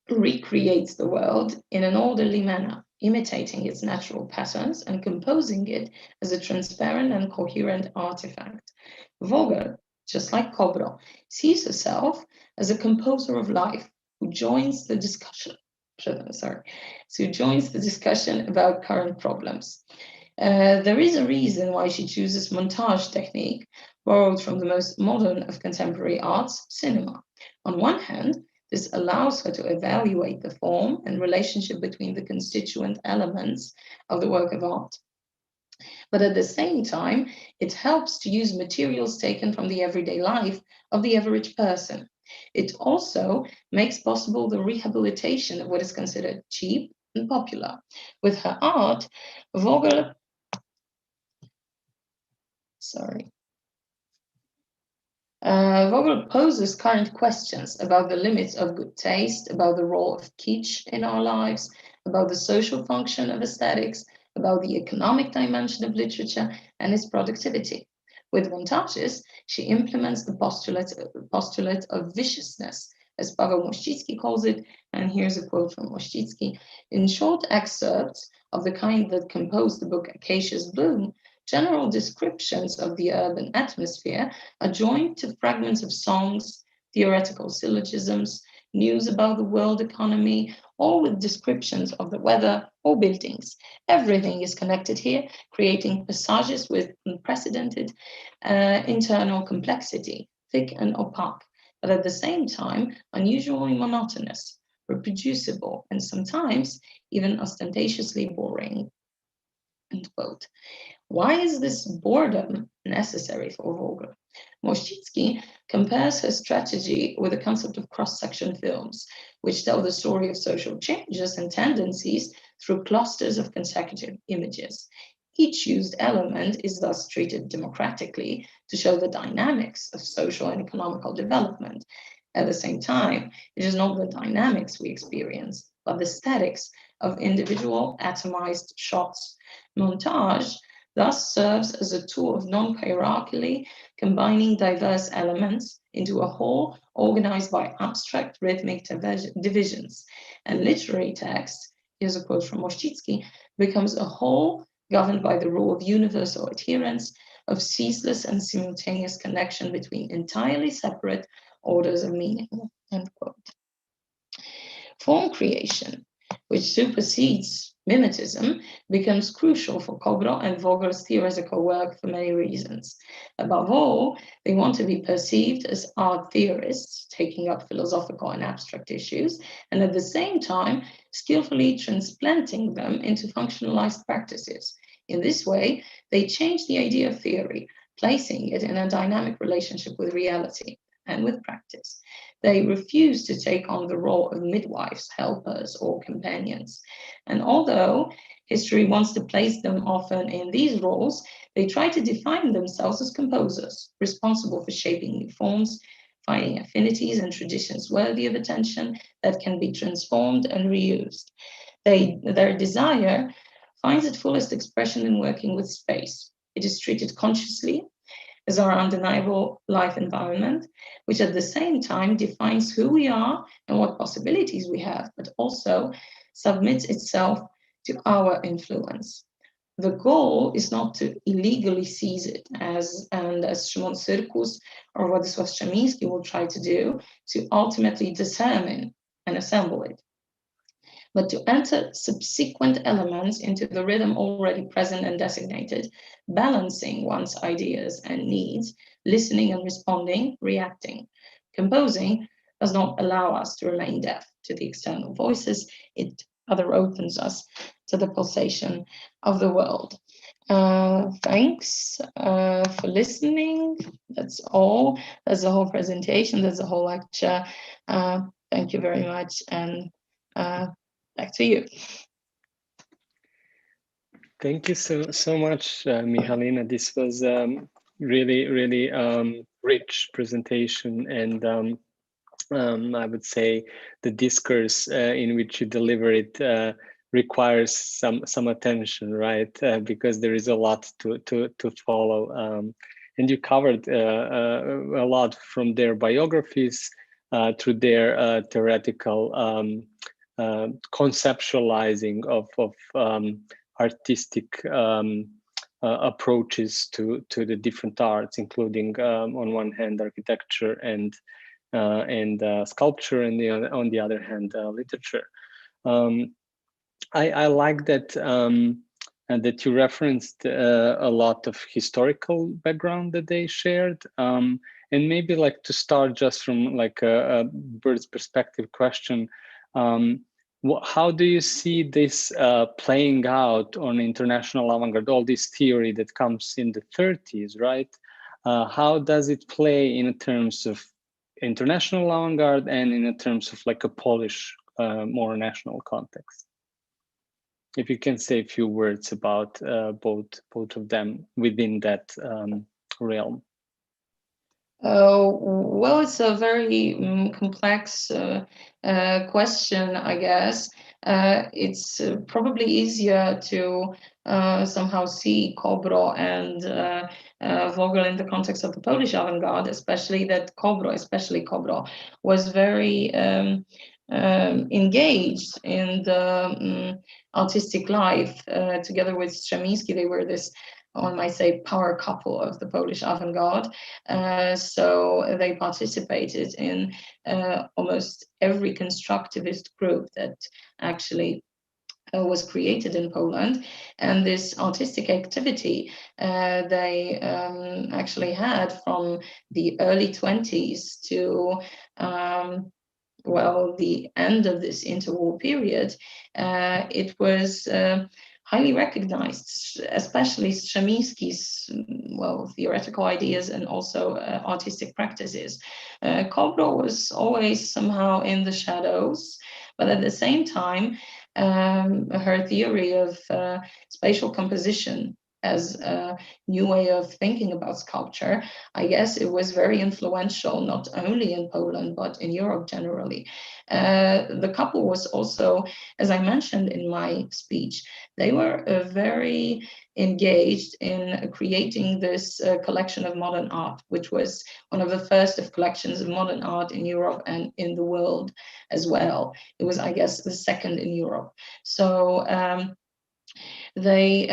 recreates the world in an orderly manner, imitating its natural patterns and composing it as a transparent and coherent artifact. Vogel, just like Kobro, sees herself as a composer of life who joins the discussion. About current problems. There is a reason why she chooses montage technique, borrowed from the most modern of contemporary arts, cinema. On one hand, this allows her to evaluate the form and relationship between the constituent elements of the work of art. But at the same time, it helps to use materials taken from the everyday life of the average person. It also makes possible the rehabilitation of what is considered cheap and popular. With her art, Vogel, Vogel poses current questions about the limits of good taste, about the role of kitsch in our lives, about the social function of aesthetics, about the economic dimension of literature and its productivity. With montages, she implements the postulate of viciousness, as Paweł Mościcki calls it, and here's a quote from Mościcki. In short excerpts of the kind that compose the book Acacia's Bloom, general descriptions of the urban atmosphere are joined to fragments of songs, theoretical syllogisms, news about the world economy, all with descriptions of the weather or buildings. Everything is connected here, creating passages with unprecedented internal complexity, thick and opaque, but at the same time, unusually monotonous, reproducible, and sometimes even ostentatiously boring. End quote. Why is this boredom necessary for Vogel? Mościcki compares her strategy with the concept of cross-section films, which tell the story of social changes and tendencies through clusters of consecutive images. Each used element is thus treated democratically to show the dynamics of social and economical development. At the same time, it is not the dynamics we experience, but the statics of individual atomized shots. Montage thus serves as a tool of non-hierarchically combining diverse elements into a whole organized by abstract rhythmic divisions. And literary text, here's a quote from Mościcki, becomes a whole governed by the rule of universal adherence, of ceaseless and simultaneous connection between entirely separate orders of meaning, end quote. Form creation, which supersedes mimetism, becomes crucial for Kobro and Vogel's theoretical work for many reasons. Above all, they want to be perceived as art theorists, taking up philosophical and abstract issues, and at the same time, skillfully transplanting them into functionalized practices. In this way, they change the idea of theory, placing it in a dynamic relationship with reality and with practice. They refuse to take on the role of midwives, helpers, or companions. And although history wants to place them often in these roles, they try to define themselves as composers, responsible for shaping new forms, finding affinities and traditions worthy of attention that can be transformed and reused. Their desire finds its fullest expression in working with space. It is treated consciously as our undeniable life environment, which at the same time defines who we are and what possibilities we have, but also submits itself to our influence. The goal is not to illegally seize it, as Szymon Syrkus or Władysław Strzemiński will try to do, to ultimately determine and assemble it, but to enter subsequent elements into the rhythm already present and designated, balancing one's ideas and needs, listening and responding, reacting. Composing does not allow us to remain deaf to the external voices, it rather opens us to the pulsation of the world. Thanks for listening. That's all. That's the whole presentation. That's the whole lecture. Thank you very much. And back to you. Thank you so much, Michalina. This was really rich presentation, and I would say the discourse in which you deliver it requires some attention, right? Because there is a lot to follow, and you covered a lot from their biographies through their theoretical conceptualizing of artistic approaches to the different arts, including on one hand architecture and sculpture, and on the other hand literature. I like that and that you referenced a lot of historical background that they shared, and maybe like to start just from like a bird's perspective question. how do you see this playing out on international avant-garde, all this theory that comes in the 30s, right? How does it play in terms of international avant-garde and in terms of like a Polish, more national context? If you can say a few words about both of them within that realm. Well, it's a very complex question, I guess. It's probably easier to somehow see Kobro and Vogel in the context of the Polish avant-garde, especially Kobro, was very engaged in the artistic life. Together with Strzemiński, they were this, one might say, power couple of the Polish avant-garde. So they participated in almost every constructivist group that actually was created in Poland. And this artistic activity they actually had from the early 20s to well, the end of this interwar period. It was highly recognized, especially Strzemiński's theoretical ideas and also artistic practices. Kobro was always somehow in the shadows, but at the same time, her theory of spatial composition as a new way of thinking about sculpture, I guess it was very influential, not only in Poland, but in Europe generally. The couple was also, as I mentioned in my speech, they were very engaged in creating this collection of modern art, which was one of the first of collections of modern art in Europe and in the world as well. It was, I guess, the second in Europe. So they,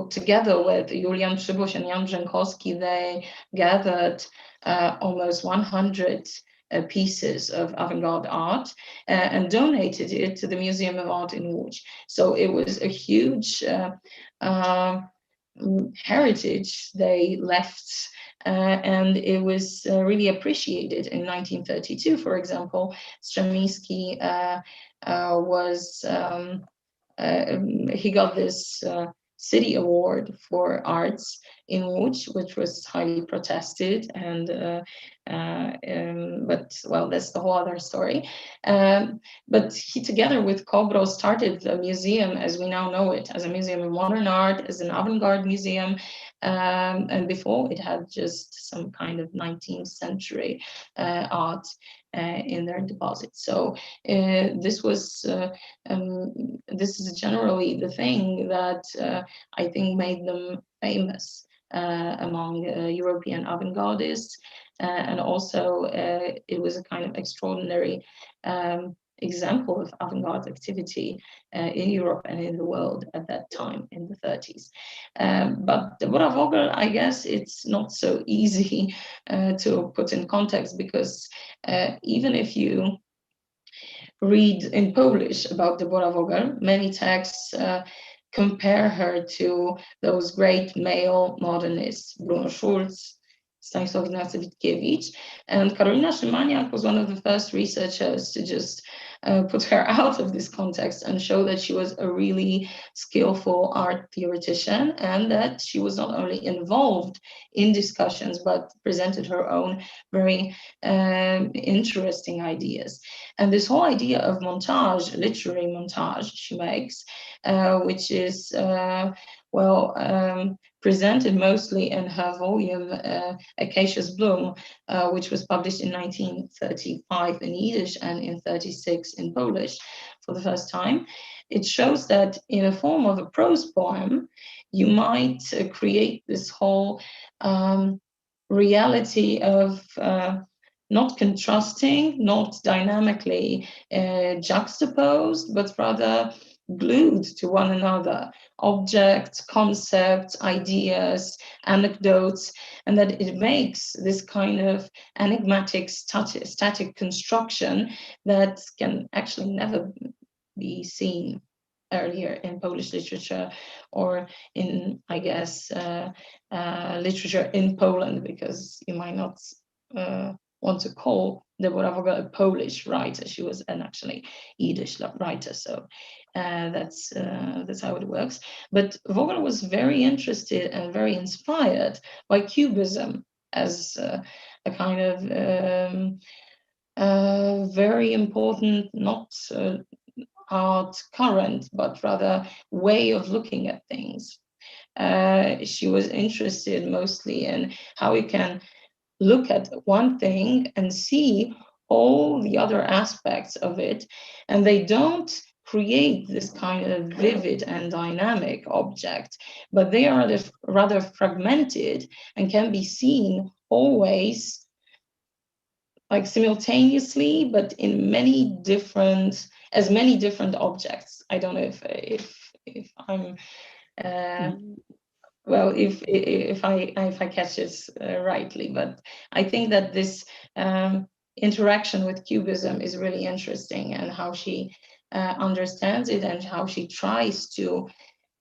together with Julian Przyboś and Jan Brzękowski, they gathered almost 100 pieces of avant-garde art and donated it to the Museum of Art in Łódź. So it was a huge heritage they left, and it was really appreciated. In 1932, for example, Strzemiński he got this city award for arts in Łódź, which was highly protested, and but well, that's the whole other story. But he, together with Kobro, started the museum as we now know it, as a museum of modern art, as an avant-garde museum, and before it had just some kind of 19th century art in their deposit. So this is generally the thing that I think made them famous among European avant-gardists, and also it was a kind of extraordinary example of avant-garde activity in Europe and in the world at that time in the 30s. But Debora Vogel, I guess it's not so easy to put in context, because even if you read in Polish about Debora Vogel, many texts compare her to those great male modernists, Bruno Schulz, Stanisław Ignacy Witkiewicz, and Karolina Szymaniak was one of the first researchers to just put her out of this context and show that she was a really skillful art theoretician, and that she was not only involved in discussions but presented her own very interesting ideas. And this whole idea of montage, literary montage she makes, which is presented mostly in her volume Acacia's Bloom, which was published in 1935 in Yiddish and in 1936 in Polish for the first time. It shows that in a form of a prose poem, you might create this whole reality of not contrasting, not dynamically juxtaposed, but rather glued to one another, objects, concepts, ideas, anecdotes, and that it makes this kind of enigmatic static construction that can actually never be seen earlier in Polish literature, or in, I guess, literature in Poland, because you might not want to call Debora Vogel a Polish writer. She was an actually Yiddish writer, so that's how it works. But Vogel was very interested and very inspired by Cubism as a kind of very important, not art current, but rather way of looking at things. She was interested mostly in how we can look at one thing and see all the other aspects of it, and they don't create this kind of vivid and dynamic object, but they are rather fragmented and can be seen always like simultaneously, but in many different objects. I don't know if I'm well, if I catch this rightly, but I think that this interaction with Cubism is really interesting, and how she understands it and how she tries to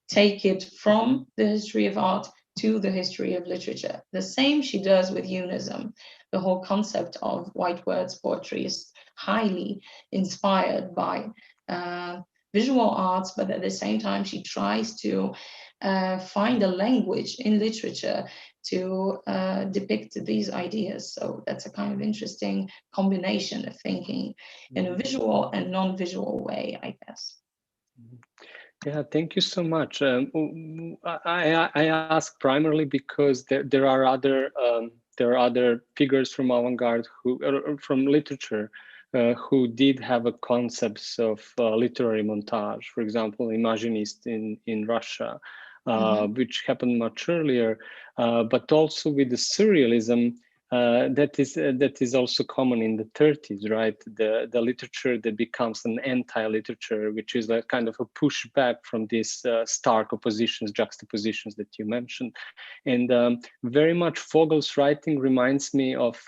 take it from the history of art to the history of literature. The same she does with Unism. The whole concept of white words poetry is highly inspired by visual arts, but at the same time she tries to find a language in literature to depict these ideas. So that's a kind of interesting combination of thinking in a visual and non-visual way, I guess. Yeah, thank you so much. I ask primarily because there are other figures from avant-garde from literature who did have a concepts of literary montage. For example, Imaginist in Russia, which happened much earlier, but also with the surrealism. That is also common in the 30s, right? The literature that becomes an anti-literature, which is a kind of a pushback from these stark oppositions, juxtapositions that you mentioned. And very much Vogel's writing reminds me of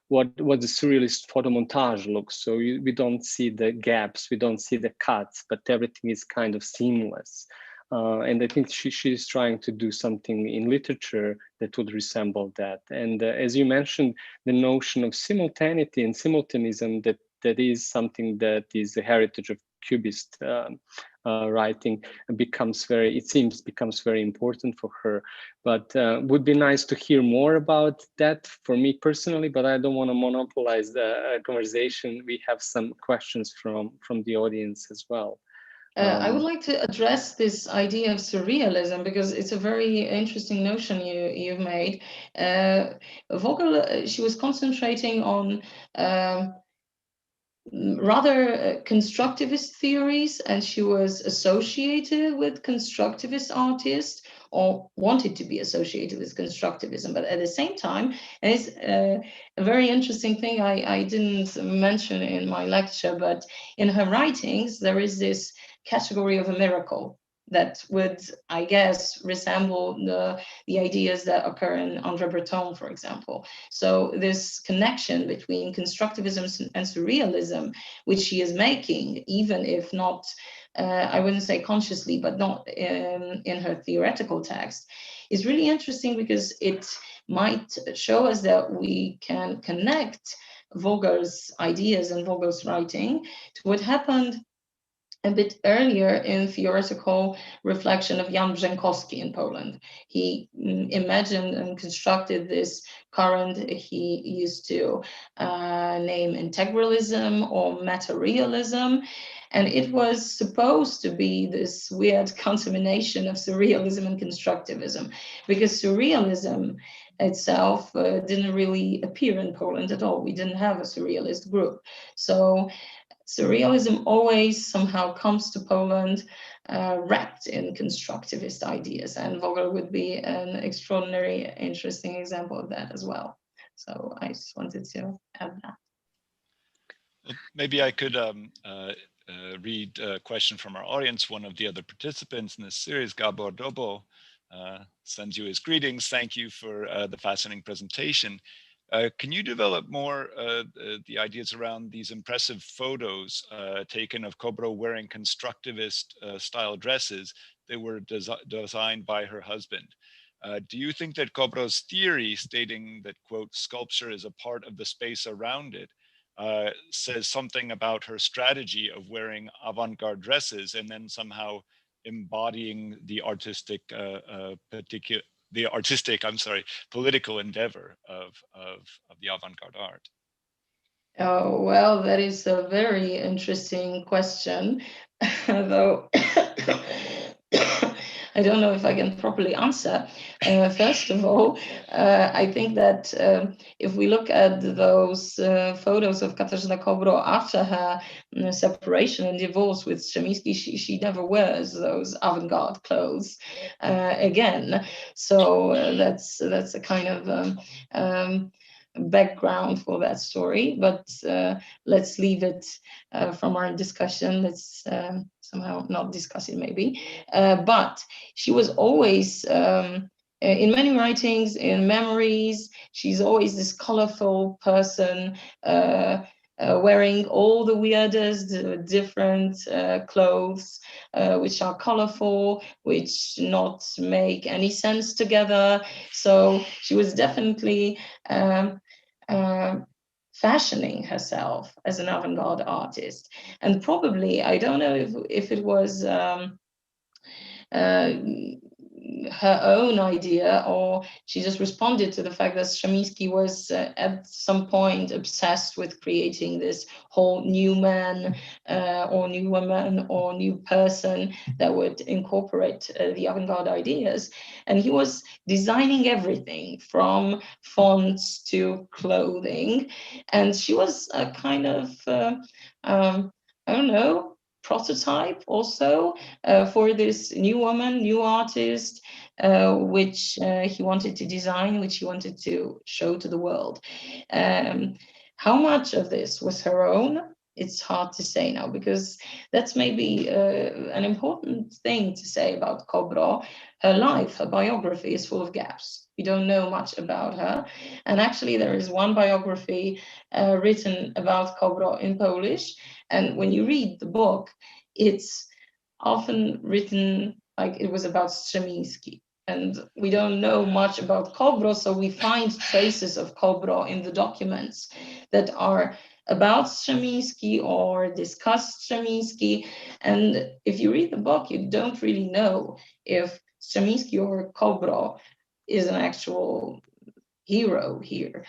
what the surrealist photomontage looks. So we don't see the gaps, we don't see the cuts, but everything is kind of seamless. And I think she's trying to do something in literature that would resemble that. And as you mentioned, the notion of simultaneity and simultaneism, that is something that is a heritage of Cubist writing, becomes very important for her. But would be nice to hear more about that for me personally, but I don't want to monopolize the conversation. We have some questions from the audience as well. I would like to address this idea of surrealism, because it's a very interesting notion you've made. Vogel, she was concentrating on rather constructivist theories, and she was associated with constructivist artists, or wanted to be associated with constructivism. But at the same time, and it's a very interesting thing I didn't mention in my lecture, but in her writings, there is this category of a miracle that would, I guess, resemble the ideas that occur in André Breton, for example. So this connection between constructivism and surrealism, which she is making, even if not, I wouldn't say consciously, but not in her theoretical text, is really interesting, because it might show us that we can connect Vogel's ideas and Vogel's writing to what happened a bit earlier in theoretical reflection of Jan Brzękowski in Poland. He imagined and constructed this current he used to name integralism or materialism. And it was supposed to be this weird contamination of surrealism and constructivism, because surrealism itself didn't really appear in Poland at all. We didn't have a surrealist group. So surrealism always somehow comes to Poland wrapped in constructivist ideas, and Vogel would be an extraordinary, interesting example of that as well. So I just wanted to add that. Well, maybe I could read a question from our audience. One of the other participants in this series, Gabor Dobo, sends you his greetings. Thank you for the fascinating presentation. Can you develop more the ideas around these impressive photos taken of Kobro wearing constructivist style dresses? They were designed by her husband. Do you think that Kobro's theory stating that, quote, sculpture is a part of the space around it, says something about her strategy of wearing avant-garde dresses and then somehow embodying the artistic, political endeavor of the avant-garde art? Oh, well, that is a very interesting question, though I don't know if I can properly answer. First of all, I think that if we look at those photos of Katarzyna Kobro after her separation and divorce with Strzemiński, she never wears those avant-garde clothes again. So that's a kind of background for that story, but let's leave it from our discussion. Let's somehow not discuss it maybe, but she was always in many writings, in memories, she's always this colorful person, wearing all the weirdest, different clothes, which are colorful, which not make any sense together. So she was definitely fashioning herself as an avant-garde artist. And probably, I don't know if it was her own idea, or she just responded to the fact that Strzemiński was at some point obsessed with creating this whole new man or new woman or new person that would incorporate the avant-garde ideas. And he was designing everything from fonts to clothing. And she was a kind of, I don't know, prototype also for this new woman, new artist, which he wanted to design, which he wanted to show to the world. How much of this was her own? It's hard to say now, because that's maybe an important thing to say about Kobro. Her life, her biography is full of gaps. We don't know much about her. And actually there is one biography written about Kobro in Polish. And when you read the book, it's often written like it was about Strzemiński. And we don't know much about Kobro, so we find traces of Kobro in the documents that are about Strzemiński or discuss Strzemiński. And if you read the book, you don't really know if Strzemiński or Kobro is an actual hero here.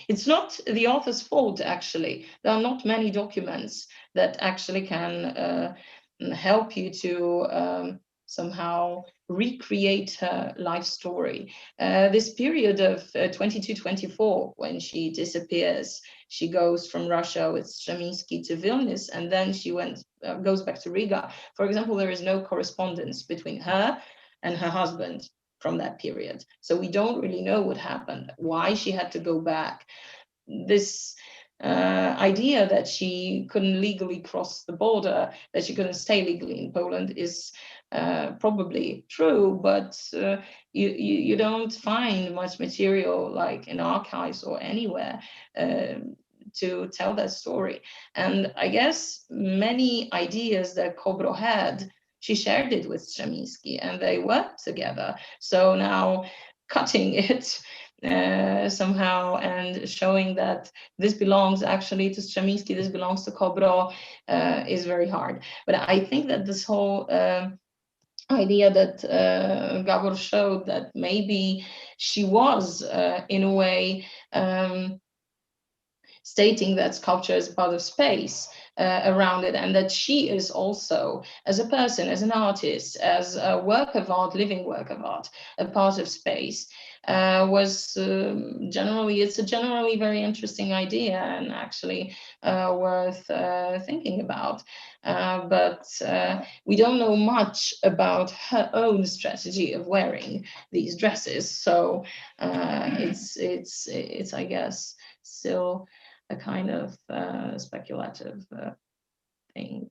It's not the author's fault, actually. There are not many documents that actually can help you to somehow recreate her life story. This period of 22-24, when she disappears, she goes from Russia with Strzemiński to Vilnius, and then she goes back to Riga. For example, there is no correspondence between her and her husband from that period. So we don't really know what happened, why she had to go back. This idea that she couldn't legally cross the border, that she couldn't stay legally in Poland is probably true, but you don't find much material like in archives or anywhere to tell that story. And I guess many ideas that Kobro had, she shared it with Strzemiński and they worked together. So now cutting it somehow and showing that this belongs actually to Strzemiński, this belongs to Kobro, is very hard. But I think that this whole idea that Gabor showed, that maybe she was in a way stating that sculpture is part of space around it, and that she is also, as a person, as an artist, as a work of art, living work of art, a part of space, was generally, it's a generally very interesting idea and actually worth thinking about. But we don't know much about her own strategy of wearing these dresses, so it's I guess still a kind of speculative thing.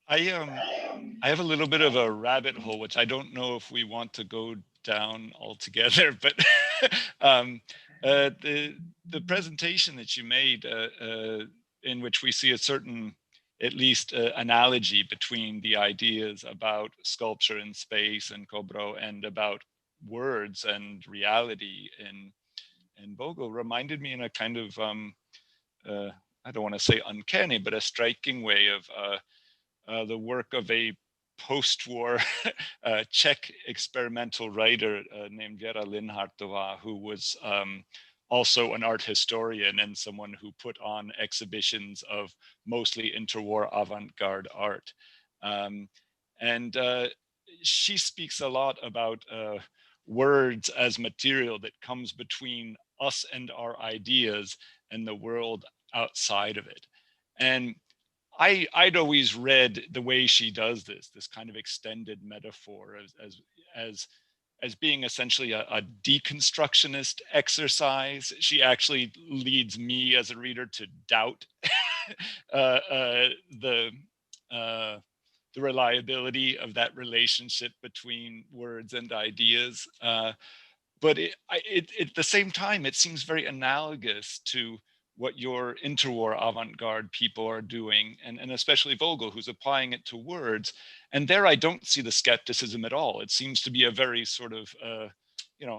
I have a little bit of a rabbit hole, which I don't know if we want to go down altogether, but the presentation that you made, in which we see a certain at least analogy between the ideas about sculpture in space and Kobro and about words and reality in Vogel reminded me in a kind of I don't want to say uncanny, but a striking way of the work of a post-war Czech experimental writer named Vera Linhartová, who was also an art historian and someone who put on exhibitions of mostly interwar avant-garde art. And she speaks a lot about words as material that comes between us and our ideas and the world outside of it. And I'd always read the way she does this kind of extended metaphor as being essentially a deconstructionist exercise. She actually leads me as a reader to doubt the reliability of that relationship between words and ideas. But at the same time, it seems very analogous to what your interwar avant-garde people are doing, and especially Vogel, who's applying it to words. And there I don't see the skepticism at all. It seems to be a very sort of,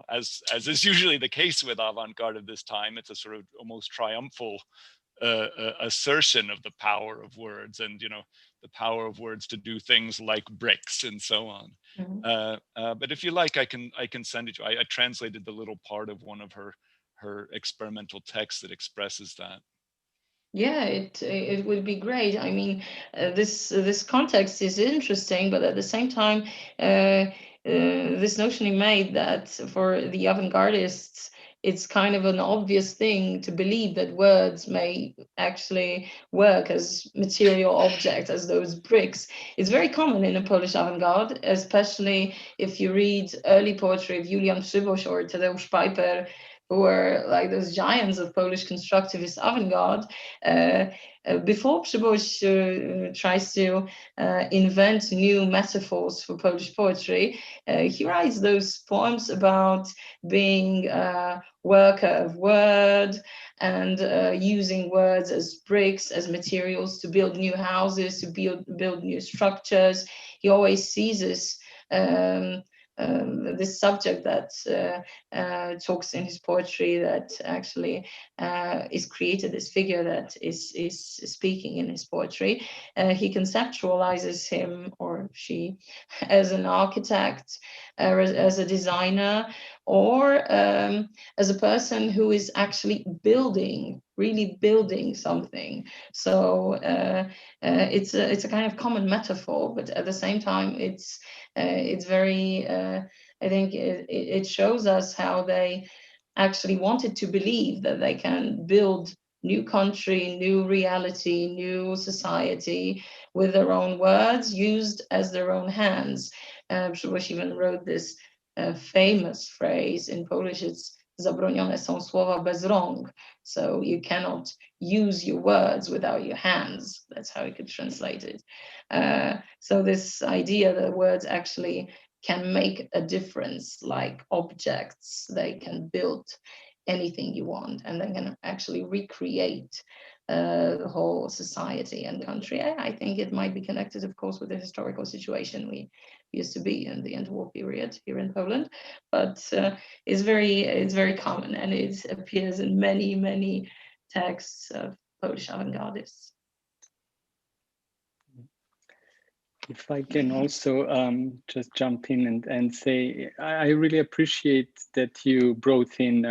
as is usually the case with avant-garde of this time, it's a sort of almost triumphal assertion of the power of words and, the power of words to do things like bricks and so on. Mm-hmm. But if you like, I can send it to you. I translated the little part of one of her experimental texts that expresses that. Yeah, it would be great. I mean, this context is interesting, but at the same time, this notion you made that for the avant-gardists, it's kind of an obvious thing to believe that words may actually work as material objects, as those bricks. It's very common in the Polish avant-garde, especially if you read early poetry of Julian Przyboś or Tadeusz Piper, who were like those giants of Polish constructivist avant-garde. Before Przyboś tries to invent new metaphors for Polish poetry, he writes those poems about being a worker of word and using words as bricks, as materials to build new houses, to build new structures. He always seizes this subject that talks in his poetry, that actually is created, this figure that is speaking in his poetry. He conceptualizes him or she as an architect, as a designer, or as a person who is actually really building something. So it's a kind of common metaphor, but at the same time, it's very, I think it shows us how they actually wanted to believe that they can build new country, new reality, new society with their own words used as their own hands. Przyboś even wrote this famous phrase in Polish, it's zabronione są słowa bez rąk. So you cannot use your words without your hands. That's how you could translate it. So this idea that words actually can make a difference, like objects, they can build anything you want, and they can actually recreate the whole society and country. I think it might be connected, of course, with the historical situation we used to be in the interwar period here in Poland, but it's very common, and it appears in many texts of Polish avant-gardists. If I can also just jump in and say, I really appreciate that you brought in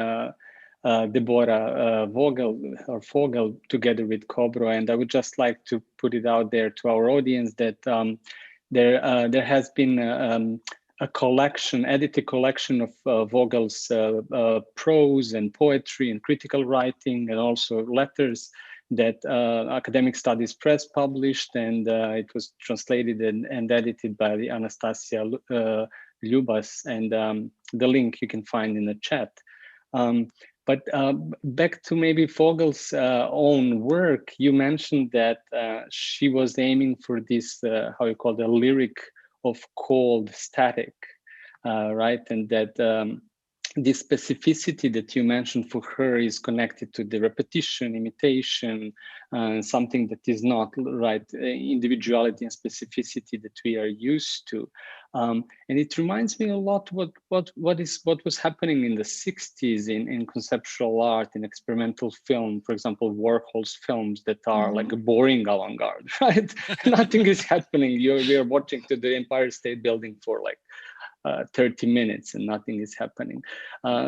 Debora Vogel together with Kobro, and I would just like to put it out there to our audience that there has been a collection, edited collection of Vogel's prose and poetry and critical writing, and also letters that Academic Studies Press published, and it was translated and edited by the Anastasia Lubas, and the link you can find in the chat. But back to maybe Vogel's own work, you mentioned that she was aiming for this, how you call it, a lyric of cold static, right? And that the specificity that you mentioned for her is connected to the repetition, imitation, something that is not right individuality and specificity that we are used to. And it reminds me a lot what was happening in the 60s in conceptual art, in experimental film, for example, Warhol's films that are like a boring avant-garde, right? Nothing is happening. We are watching to the Empire State Building for like 30 minutes and nothing is happening.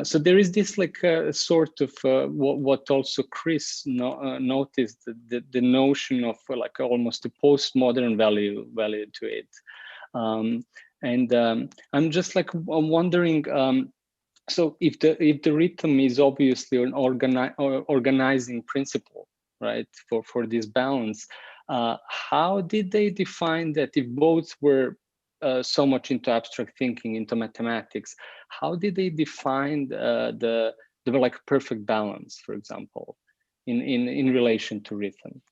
So there is this like sort of what also Chris noticed, the notion of like almost a postmodern value to it. I'm just like wondering, so if the rhythm is obviously an organizing principle, right, for this balance, how did they define that? If both were so much into abstract thinking, into mathematics, how did they define the like perfect balance, for example, in relation to rhythm?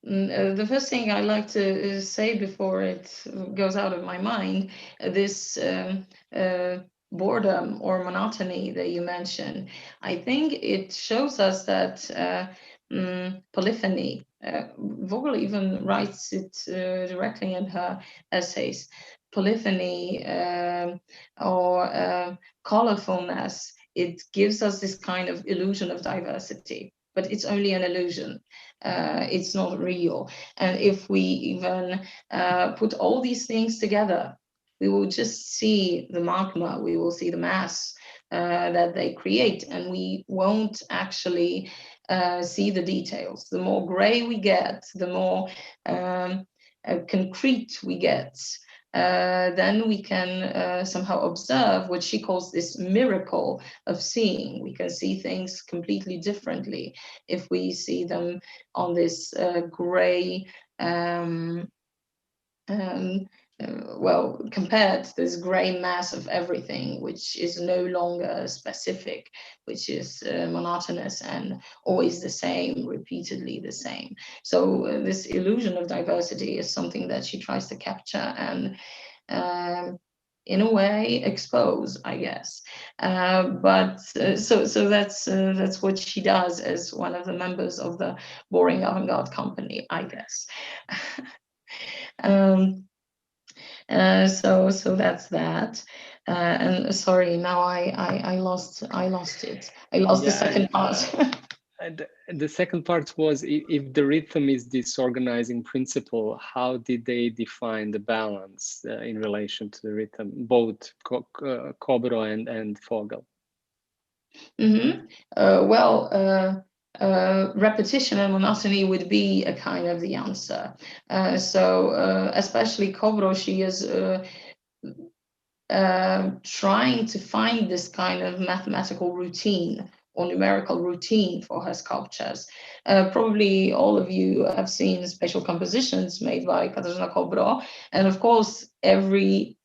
The first thing I like to say before it goes out of my mind, this boredom or monotony that you mentioned, I think it shows us that polyphony, Vogel even writes it directly in her essays, polyphony or colorfulness, it gives us this kind of illusion of diversity. But it's only an illusion. It's not real. And if we even put all these things together, we will just see the magma, we will see the mass that they create, and we won't actually see the details. The more gray we get, the more concrete we get, then we can somehow observe what she calls this miracle of seeing. We can see things completely differently if we see them on this gray, compared to this gray mass of everything, which is no longer specific, which is monotonous and always the same, repeatedly the same. So this illusion of diversity is something that she tries to capture and in a way expose, I guess. So that's what she does as one of the members of the boring avant-garde company, I guess. So that's that. And sorry, now I lost it. I lost the second part. And the second part was, if the rhythm is this organizing principle, how did they define the balance in relation to the rhythm, both Kobro and Vogel? Repetition and monotony would be a kind of the answer. Especially Kobro, she is trying to find this kind of mathematical routine or numerical routine for her sculptures. Probably all of you have seen special compositions made by Katarzyna Kobro, and of course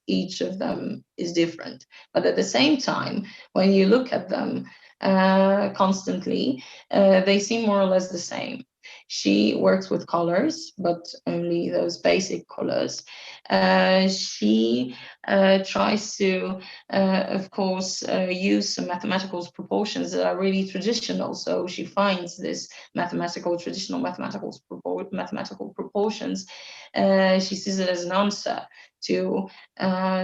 each of them is different. But at the same time, when you look at them constantly, they seem more or less the same. She works with colors, but only those basic colors. She tries to, of course, use some mathematical proportions that are really traditional. So she finds this traditional mathematical proportions. She sees it as an answer to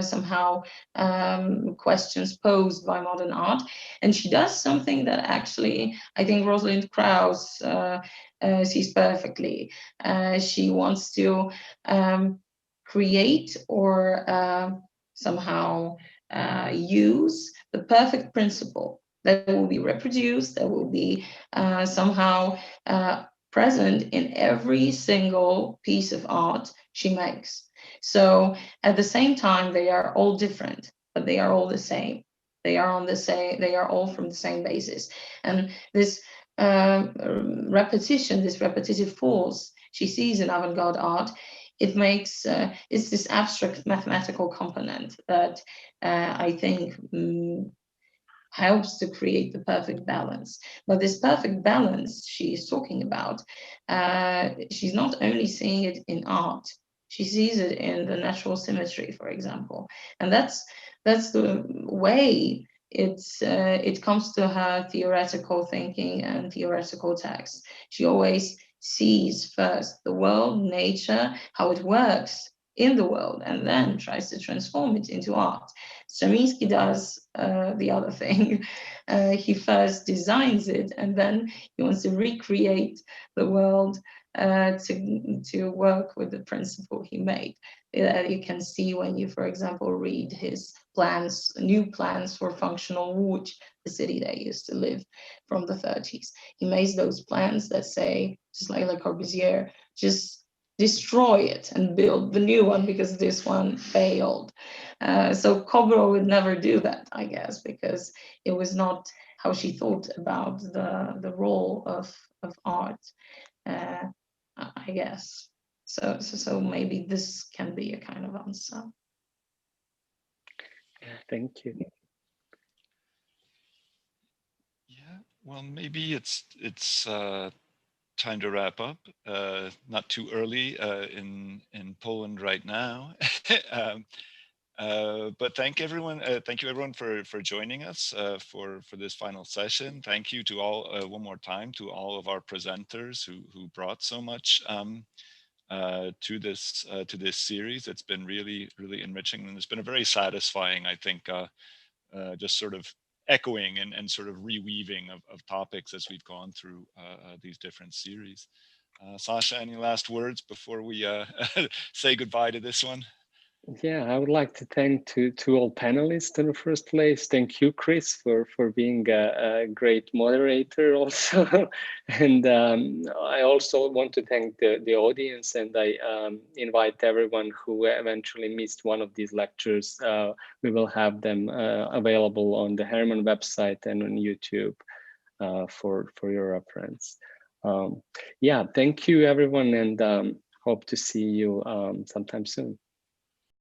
somehow questions posed by modern art. And she does something that actually, I think Rosalind Krauss sees perfectly. She wants to create or somehow use the perfect principle that will be reproduced, that will be somehow present in every single piece of art she makes. So at the same time, they are all different, but they are all the same. They are all from the same basis. And this repetition, this repetitive force she sees in avant-garde art, it makes, it's this abstract mathematical component that I think helps to create the perfect balance. But this perfect balance she's talking about, she's not only seeing it in art, She sees it in the natural symmetry, for example, and that's the way it comes to her theoretical thinking and theoretical text. She always sees first the world, nature, how it works in the world, and then tries to transform it into art. Stravinsky does the other thing. He first designs it, and then he wants to recreate the world to work with the principle he made. You can see when you, for example, read his plans, new plans for functional Łódź, the city they used to live from the 30s. He makes those plans that say, just like Le Corbusier, just destroy it and build the new one because this one failed. So Kobro would never do that, I guess, because it was not how she thought about the role of art, I guess. So maybe this can be a kind of answer. Thank you. Yeah, well, maybe it's time to wrap up. Not too early in Poland right now. But thank you everyone for joining us for this final session. Thank you to all one more time to all of our presenters who brought so much to this series. It's been really enriching, and it's been a very satisfying, I think, just sort of echoing and sort of reweaving of topics as we've gone through these different series. Sasha, any last words before we say goodbye to this one? Yeah, I would like to thank to all panelists in the first place. Thank you, Chris, for being a great moderator also. And I also want to thank the audience, and I invite everyone who eventually missed one of these lectures. We will have them available on the Harriman website and on YouTube for your reference. Yeah, thank you everyone, and hope to see you sometime soon.